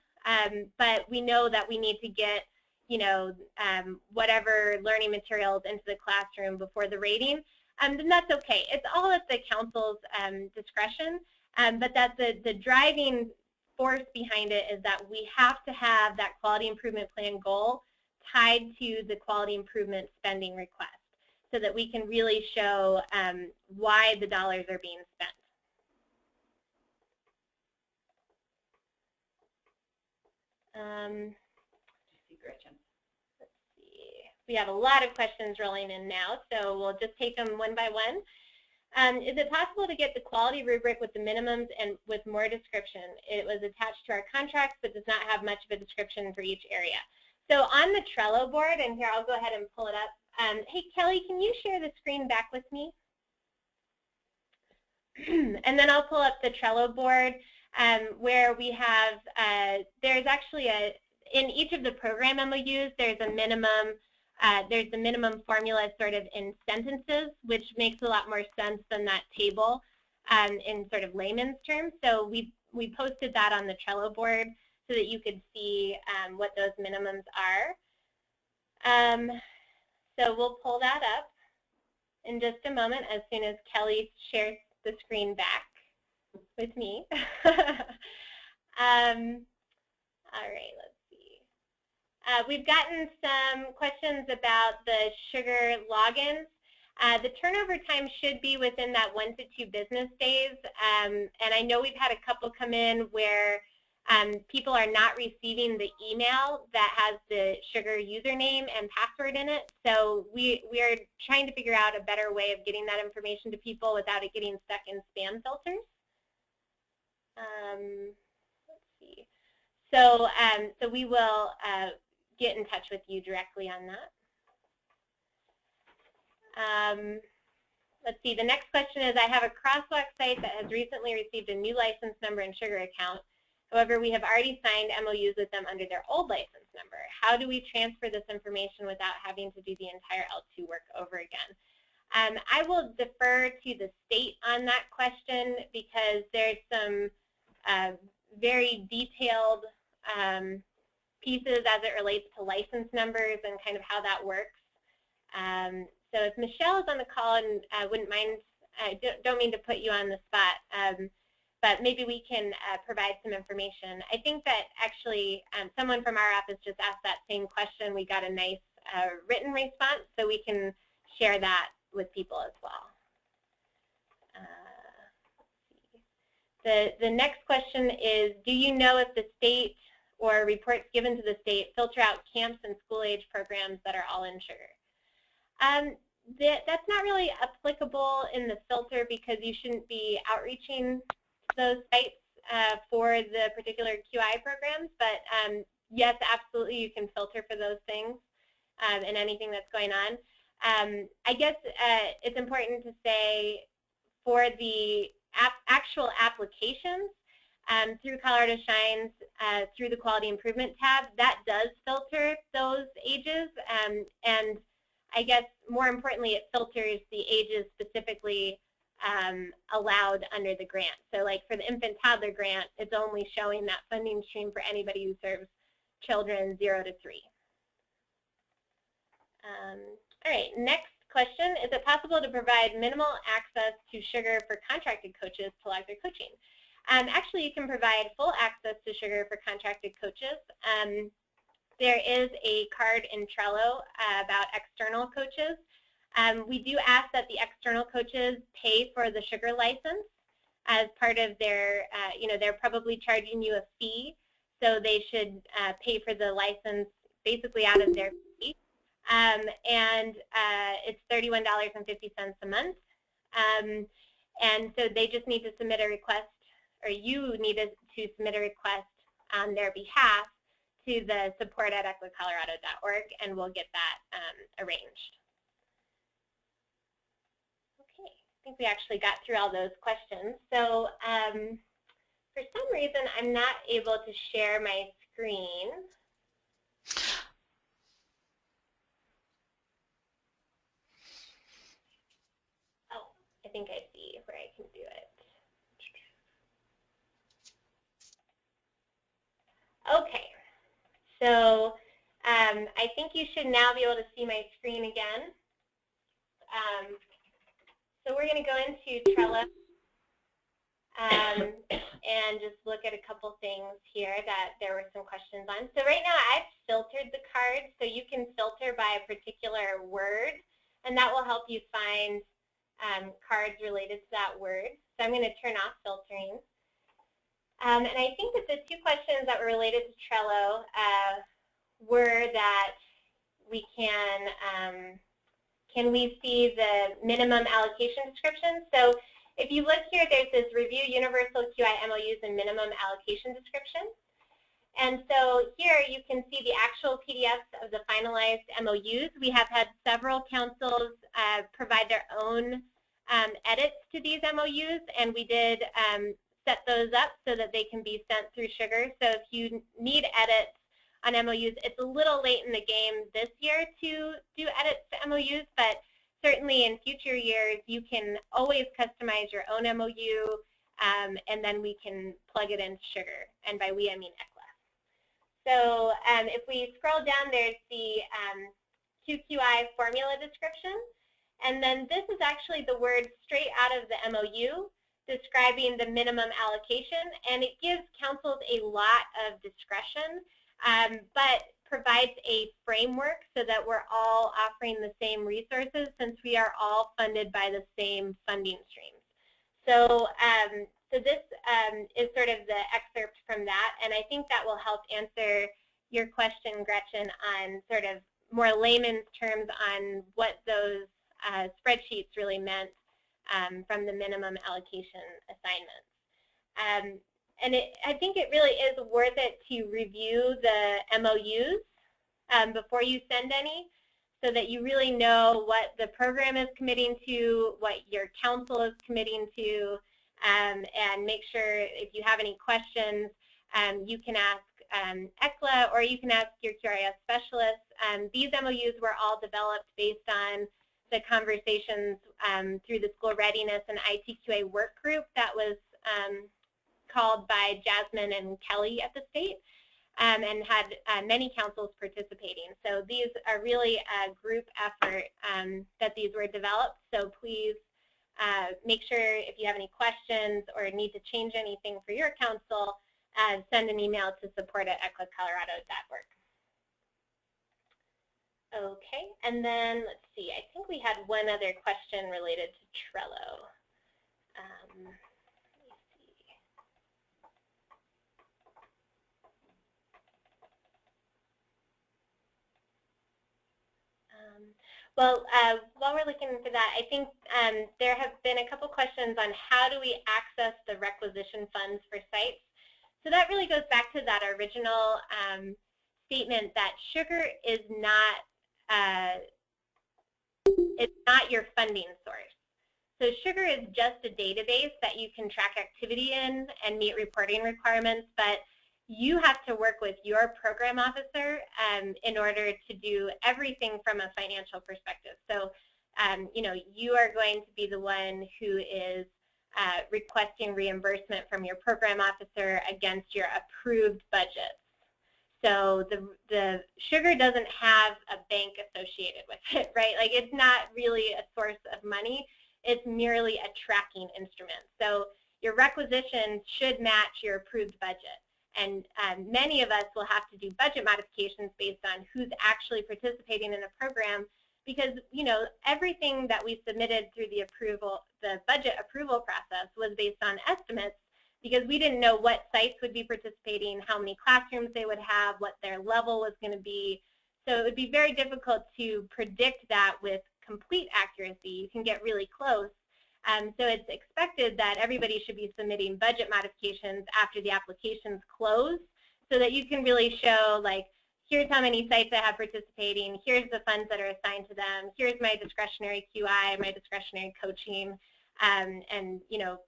but we know that we need to get, you know, whatever learning materials into the classroom before the rating, then that's okay. It's all at the council's discretion, but that the driving force behind it is that we have to have that quality improvement plan goal tied to the quality improvement spending request so that we can really show why the dollars are being spent. Gretchen. Let's see. We have a lot of questions rolling in now, so we'll just take them one by one. Is it possible to get the quality rubric with the minimums and with more description? It was attached to our contracts but does not have much of a description for each area. So on the Trello board, and here I'll go ahead and pull it up. Hey Kelly, can you share the screen back with me? And then I'll pull up the Trello board where we have, there's actually in each of the program MOUs, there's a minimum formula sort of in sentences, which makes a lot more sense than that table in sort of layman's terms. So we posted that on the Trello board so that you could see what those minimums are. So we'll pull that up in just a moment as soon as Kelly shares the screen back with me. All right, let's see. We've gotten some questions about the sugar logins. The turnover time should be within that 1 to 2 business days, and I know we've had a couple come in where people are not receiving the email that has the sugar username and password in it. So we are trying to figure out a better way of getting that information to people without it getting stuck in spam filters. Let's see. So so we will get in touch with you directly on that. Let's see. The next question is, I have a crosswalk site that has recently received a new license number and sugar account. However, we have already signed MOUs with them under their old license number. How do we transfer this information without having to do the entire L2 work over again? I will defer to the state on that question because there's some very detailed pieces as it relates to license numbers and kind of how that works. So if Michelle is on the call, and I wouldn't mind, I don't mean to put you on the spot, but maybe we can provide some information. I think that actually someone from our office just asked that same question. We got a nice written response, so we can share that with people as well. The next question is, do you know if the state or reports given to the state filter out camps and school-age programs that are all in sugar? That's not really applicable in the filter because you shouldn't be outreaching those sites for the particular QI programs, but yes, absolutely you can filter for those things and anything that's going on. I guess it's important to say for the actual applications through Colorado Shines, through the Quality Improvement tab, that does filter those ages, and I guess more importantly, it filters the ages specifically allowed under the grant. So like for the infant toddler grant, it's only showing that funding stream for anybody who serves children 0 to 3. All right, next question. Is it possible to provide minimal access to sugar for contracted coaches to log their coaching? Actually, you can provide full access to sugar for contracted coaches. There is a card in Trello about external coaches. We do ask that the external coaches pay for the sugar license as part of their, they're probably charging you a fee, so they should pay for the license basically out of their fee. And it's $31.50 a month. And so they just need to submit a request, or you need to submit a request on their behalf to the support@equicolorado.org, and we'll get that arranged. Okay, think we actually got through all those questions. So for some reason, I'm not able to share my screen. Oh, I think I see where I can do it. Okay, so I think you should now be able to see my screen again. So we're going to go into Trello and just look at a couple things here that there were some questions on. So right now I've filtered the cards, so you can filter by a particular word, and that will help you find cards related to that word. So I'm going to turn off filtering. And I think that the two questions that were related to Trello were that we can we see the minimum allocation description? So if you look here, there's this review universal QI MOUs and minimum allocation description. And so here you can see the actual PDFs of the finalized MOUs. We have had several councils provide their own edits to these MOUs, and we did set those up so that they can be sent through Sugar. So if you need edits on MOUs, it's a little late in the game this year to do edits to MOUs, but certainly in future years you can always customize your own MOU, and then we can plug it into Sugar. And by we, I mean ECLA. So if we scroll down, there's the QQI formula description. And then this is actually the word straight out of the MOU describing the minimum allocation. And it gives councils a lot of discretion, but provides a framework so that we're all offering the same resources since we are all funded by the same funding streams. So, so this is sort of the excerpt from that, and I think that will help answer your question, Gretchen, on sort of more layman's terms on what those spreadsheets really meant from the minimum allocation assignments. And I think it really is worth it to review the MOUs before you send any, so that you really know what the program is committing to, what your council is committing to, and make sure if you have any questions, you can ask ECLA or you can ask your QRIS specialist. These MOUs were all developed based on the conversations through the school readiness and ITQA work group that was called by Jasmine and Kelly at the state, and had many councils participating. So these are really a group effort that these were developed. So please make sure if you have any questions or need to change anything for your council, send an email to support@eclacolorado.org. Okay, and then let's see, I think we had one other question related to Trello. Let me see. Well, while we're looking for that, I think there have been a couple questions on how do we access the requisition funds for sites. So that really goes back to that original statement that Sugar is not it's not your funding source. So Sugar is just a database that you can track activity in and meet reporting requirements, but you have to work with your program officer in order to do everything from a financial perspective. So, you know, you are going to be the one who is requesting reimbursement from your program officer against your approved budgets. So the Sugar doesn't have a bank associated with it, right? Like it's not really a source of money. It's merely a tracking instrument. So your requisitions should match your approved budget. And many of us will have to do budget modifications based on who's actually participating in a program, because you know everything that we submitted through the budget approval process was based on estimates, because we didn't know what sites would be participating, how many classrooms they would have, what their level was going to be. So it would be very difficult to predict that with complete accuracy. You can get really close. So it's expected that everybody should be submitting budget modifications after the applications close, so that you can really show, like, here's how many sites I have participating, here's the funds that are assigned to them, here's my discretionary QI, my discretionary coaching. and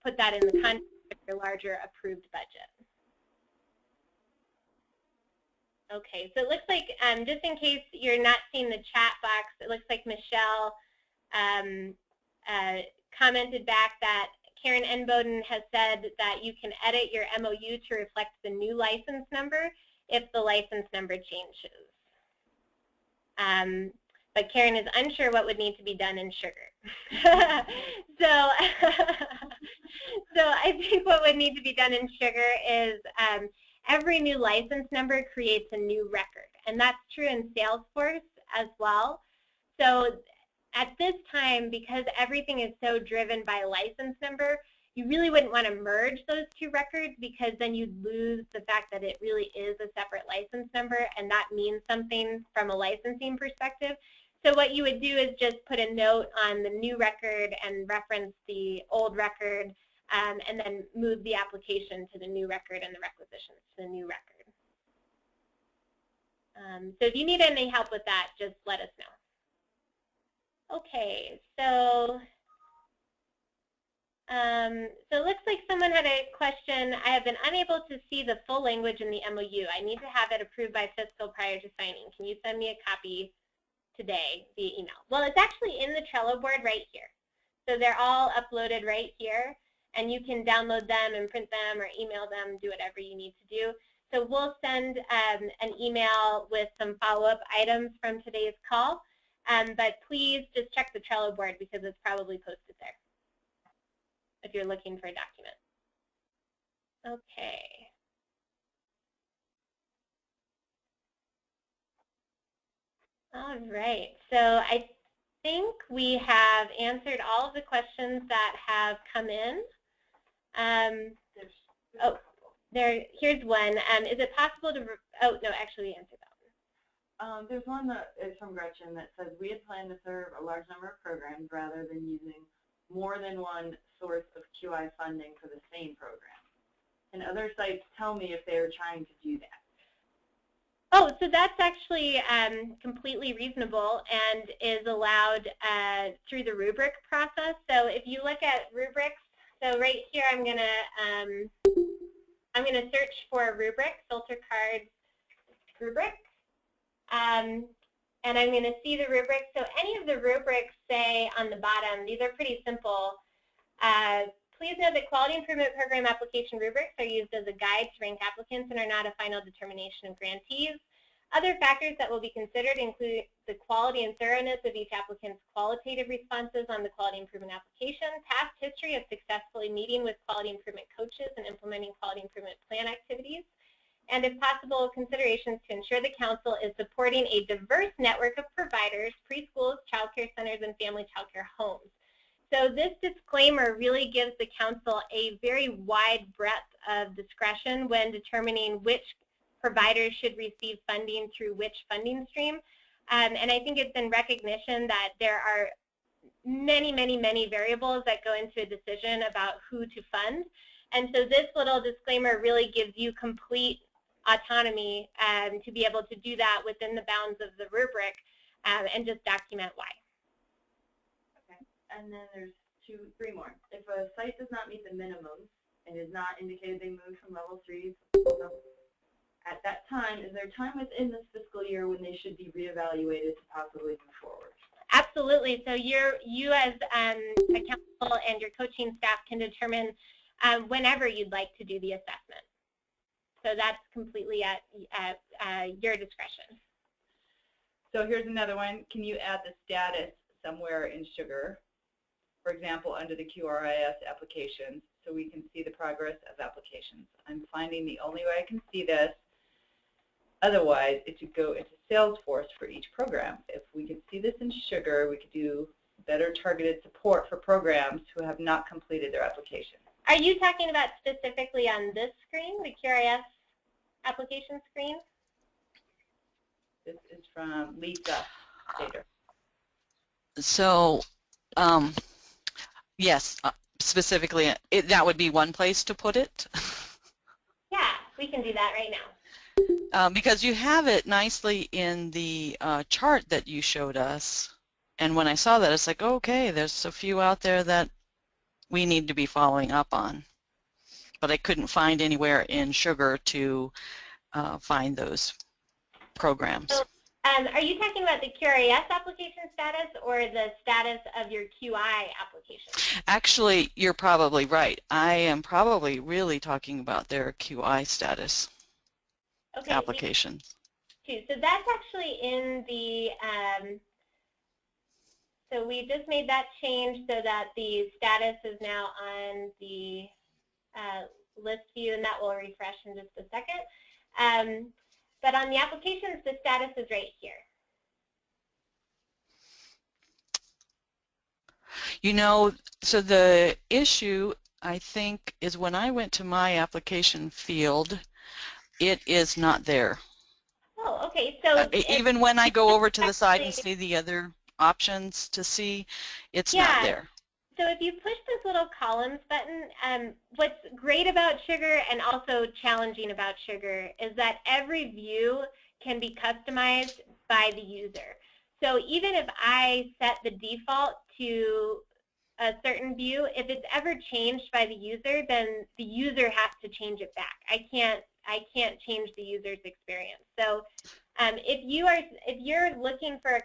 put that in the context of your larger approved budget. Okay, so it looks like, just in case you're not seeing the chat box, it looks like Michelle commented back that Karen Enboden has said that you can edit your MOU to reflect the new license number if the license number changes. But Karen is unsure what would need to be done in Sugar. So I think what would need to be done in Sugar is every new license number creates a new record, and that's true in Salesforce as well. So at this time, because everything is so driven by license number, you really wouldn't want to merge those two records, because then you'd lose the fact that it really is a separate license number, and that means something from a licensing perspective. So what you would do is just put a note on the new record and reference the old record, and then move the application to the new record and the requisitions to the new record. So if you need any help with that, just let us know. Okay, so it looks like someone had a question. I have been unable to see the full language in the MOU. I need to have it approved by fiscal prior to signing. Can you send me a copy today via email? Well, it's actually in the Trello board right here. So they're all uploaded right here, and you can download them and print them or email them, do whatever you need to do. So we'll send an email with some follow-up items from today's call, but please just check the Trello board, because it's probably posted there if you're looking for a document. Okay. All right, so I think we have answered all of the questions that have come in. Here's one. Is it possible to, oh, no, actually we answered that one. There's one that is from Gretchen that says, we had planned to serve a large number of programs rather than using more than one source of QI funding for the same program. And other sites tell me if they are trying to do that. Oh, so that's actually completely reasonable and is allowed through the rubric process. So if you look at rubrics, so right here I'm gonna search for a rubric, filter cards rubric, and I'm gonna see the rubric. So any of the rubrics say on the bottom, these are pretty simple. Please note that quality improvement program application rubrics are used as a guide to rank applicants and are not a final determination of grantees. Other factors that will be considered include the quality and thoroughness of each applicant's qualitative responses on the quality improvement application, past history of successfully meeting with quality improvement coaches and implementing quality improvement plan activities, and if possible, considerations to ensure the council is supporting a diverse network of providers, preschools, child care centers, and family child care homes. So this disclaimer really gives the council a very wide breadth of discretion when determining which providers should receive funding through which funding stream. And I think it's in recognition that there are many, many, many variables that go into a decision about who to fund. And so this little disclaimer really gives you complete autonomy to be able to do that within the bounds of the rubric and just document why. And then there's three more. If a site does not meet the minimums and is not indicated they moved from level 3 to level, at that time, is there time within this fiscal year when they should be reevaluated to possibly move forward? Absolutely. So you as a council and your coaching staff can determine whenever you'd like to do the assessment. So that's completely at your discretion. So here's another one. Can you add the status somewhere in Sugar? For example, under the QRIS applications, so we can see the progress of applications. I'm finding the only way I can see this, otherwise, is to go into Salesforce for each program. If we could see this in Sugar, we could do better targeted support for programs who have not completed their application. Are you talking about specifically on this screen, the QRIS application screen? This is from Lisa Stater. So, yes, specifically, that would be one place to put it. Yeah, we can do that right now. Because you have it nicely in the chart that you showed us, and when I saw that, it's like, okay, there's a few out there that we need to be following up on. But I couldn't find anywhere in Sugar to find those programs. So, are you talking about the QRAS application status or the status of your QI application? Actually, you're probably right. I am probably really talking about their QI status application. Too. So that's actually in the, so we just made that change so that the status is now on the list view, and that will refresh in just a second. But on the applications, the status is right here. You know, so the issue, I think, is when I went to my application field, it is not there. Oh, okay. So even when I go over to the side and see the other options to see, it's not there. So if you push this little columns button, what's great about Sugar and also challenging about Sugar is that every view can be customized by the user. So even if I set the default to a certain view, if it's ever changed by the user, then the user has to change it back. I can't change the user's experience. So if you're looking for a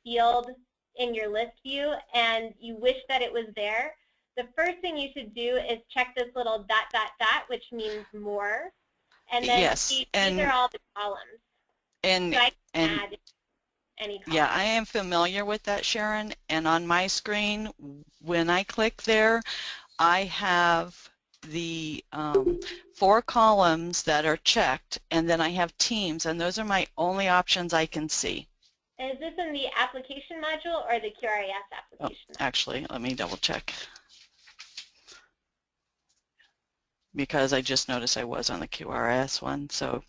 field in your list view and you wish that it was there, the first thing you should do is check this little ... which means more, and then yes, these are all the columns. And so I can add any column. Yeah, I am familiar with that, Sharon, and on my screen, when I click there, I have the 4 columns that are checked, and then I have teams, and those are my only options I can see. Is this in the application module or the QRAS application? Oh, actually, let me double check, because I just noticed I was on the QRAS one, so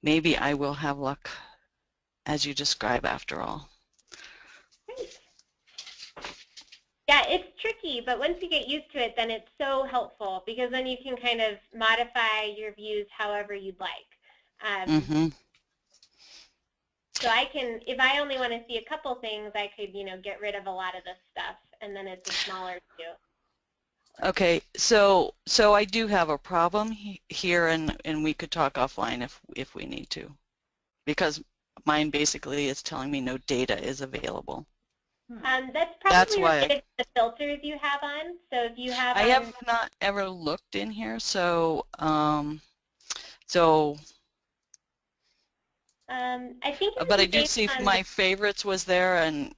maybe I will have luck as you describe after all. Great. Yeah, it's tricky, but once you get used to it, then it's so helpful, because then you can kind of modify your views however you'd like. So I can, if I only want to see a couple things, I could, get rid of a lot of this stuff, and then it's a smaller view. Okay, so I do have a problem here, and we could talk offline if we need to, because mine basically is telling me no data is available. That's probably related to the filters you have on. So if you have, I have not ever looked in here, so I think. But I do see my favorites was there, and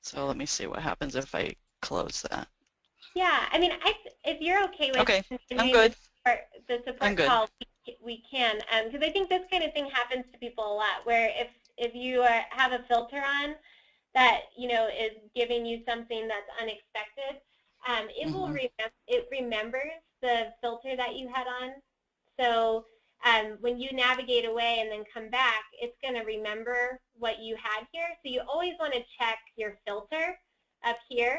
so let me see what happens if I close that. Yeah, I mean, if you're okay with I'm good. The support call, we can, because I think this kind of thing happens to people a lot, where if you have a filter on that is giving you something that's unexpected, it will remembers the filter that you had on. So when you navigate away and then come back, it's going to remember what you had here. So you always want to check your filter up here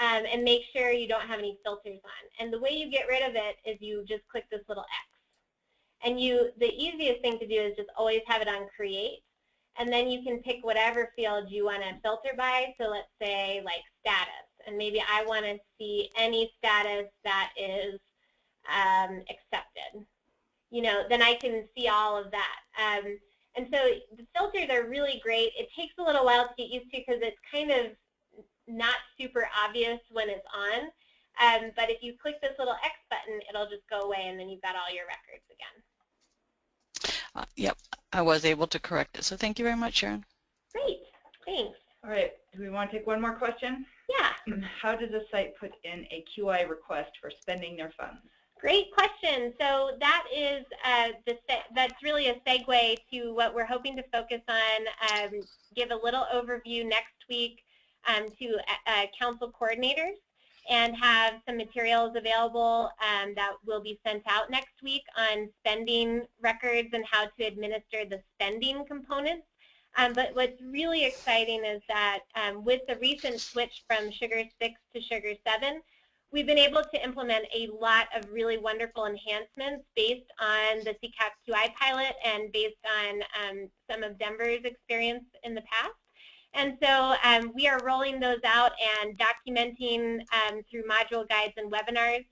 and make sure you don't have any filters on. And the way you get rid of it is you just click this little X. And the easiest thing to do is just always have it on Create. And then you can pick whatever field you want to filter by. So let's say like status. And maybe I want to see any status that is accepted. Then I can see all of that. And so the filters are really great. It takes a little while to get used to because it's kind of not super obvious when it's on. But if you click this little X button, it'll just go away, and then you've got all your records again. Yep, I was able to correct it. So thank you very much, Sharon. Great, thanks. All right, do we want to take one more question? Yeah. How does a site put in a QI request for spending their funds? Great question. So that is that's really a segue to what we're hoping to focus on. Give a little overview next week to council coordinators, and have some materials available that will be sent out next week on spending records and how to administer the spending components. But what's really exciting is that with the recent switch from Sugar 6 to Sugar 7, we've been able to implement a lot of really wonderful enhancements based on the CCAP QI pilot and based on some of Denver's experience in the past. And so we are rolling those out and documenting through module guides and webinars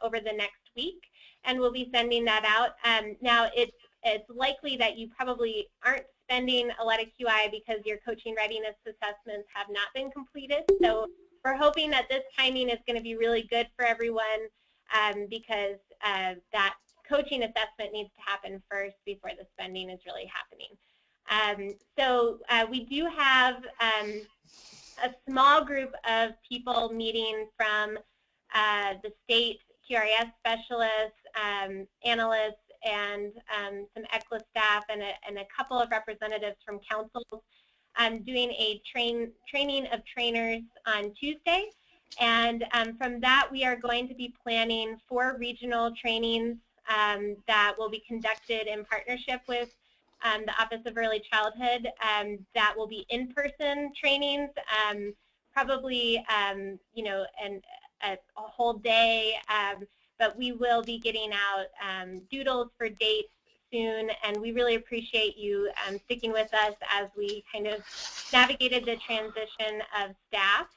over the next week, and we'll be sending that out. Now, it's likely that you probably aren't spending a lot of QI because your coaching readiness assessments have not been completed. So we're hoping that this timing is going to be really good for everyone because that coaching assessment needs to happen first before the spending is really happening. So we do have a small group of people meeting from the state QRS specialists, analysts, and some ECLA staff and a couple of representatives from councils doing a training of trainers on Tuesday. And from that, we are going to be planning 4 regional trainings that will be conducted in partnership with the Office of Early Childhood. That will be in-person trainings, probably you know, a whole day, but we will be getting out doodles for dates soon, and we really appreciate you sticking with us as we kind of navigated the transition of staff.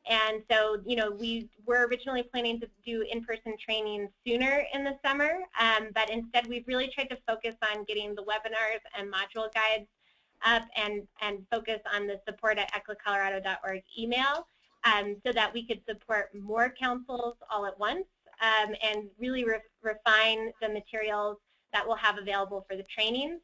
And so, you know, we were originally planning to do in-person training sooner in the summer, but instead we've really tried to focus on getting the webinars and module guides up and focus on the support@eclacolorado.org email so that we could support more councils all at once and really refine the materials that we'll have available for the trainings.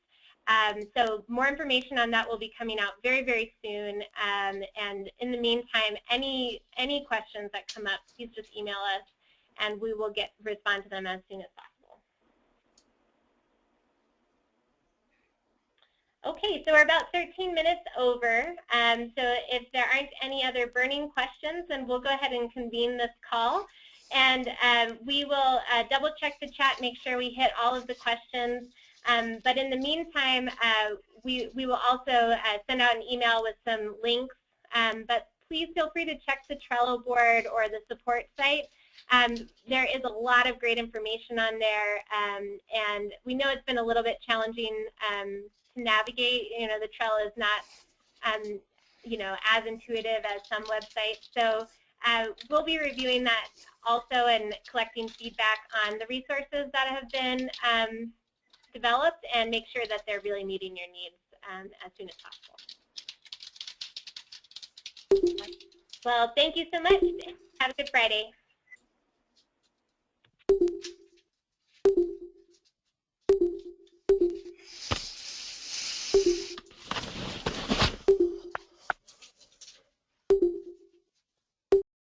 So more information on that will be coming out very, very soon. And in the meantime, any questions that come up, please just email us, and we will respond to them as soon as possible. Okay, so we're about 13 minutes over. So if there aren't any other burning questions, then we'll go ahead and convene this call. And we will double check the chat, make sure we hit all of the questions. But in the meantime, we will also send out an email with some links. But please feel free to check the Trello board or the support site. There is a lot of great information on there, and we know it's been a little bit challenging to navigate. You know, the Trello is not, you know, as intuitive as some websites. So we'll be reviewing that also and collecting feedback on the resources that have been developed and make sure that they're really meeting your needs as soon as possible. Well, thank you so much. Have a good Friday.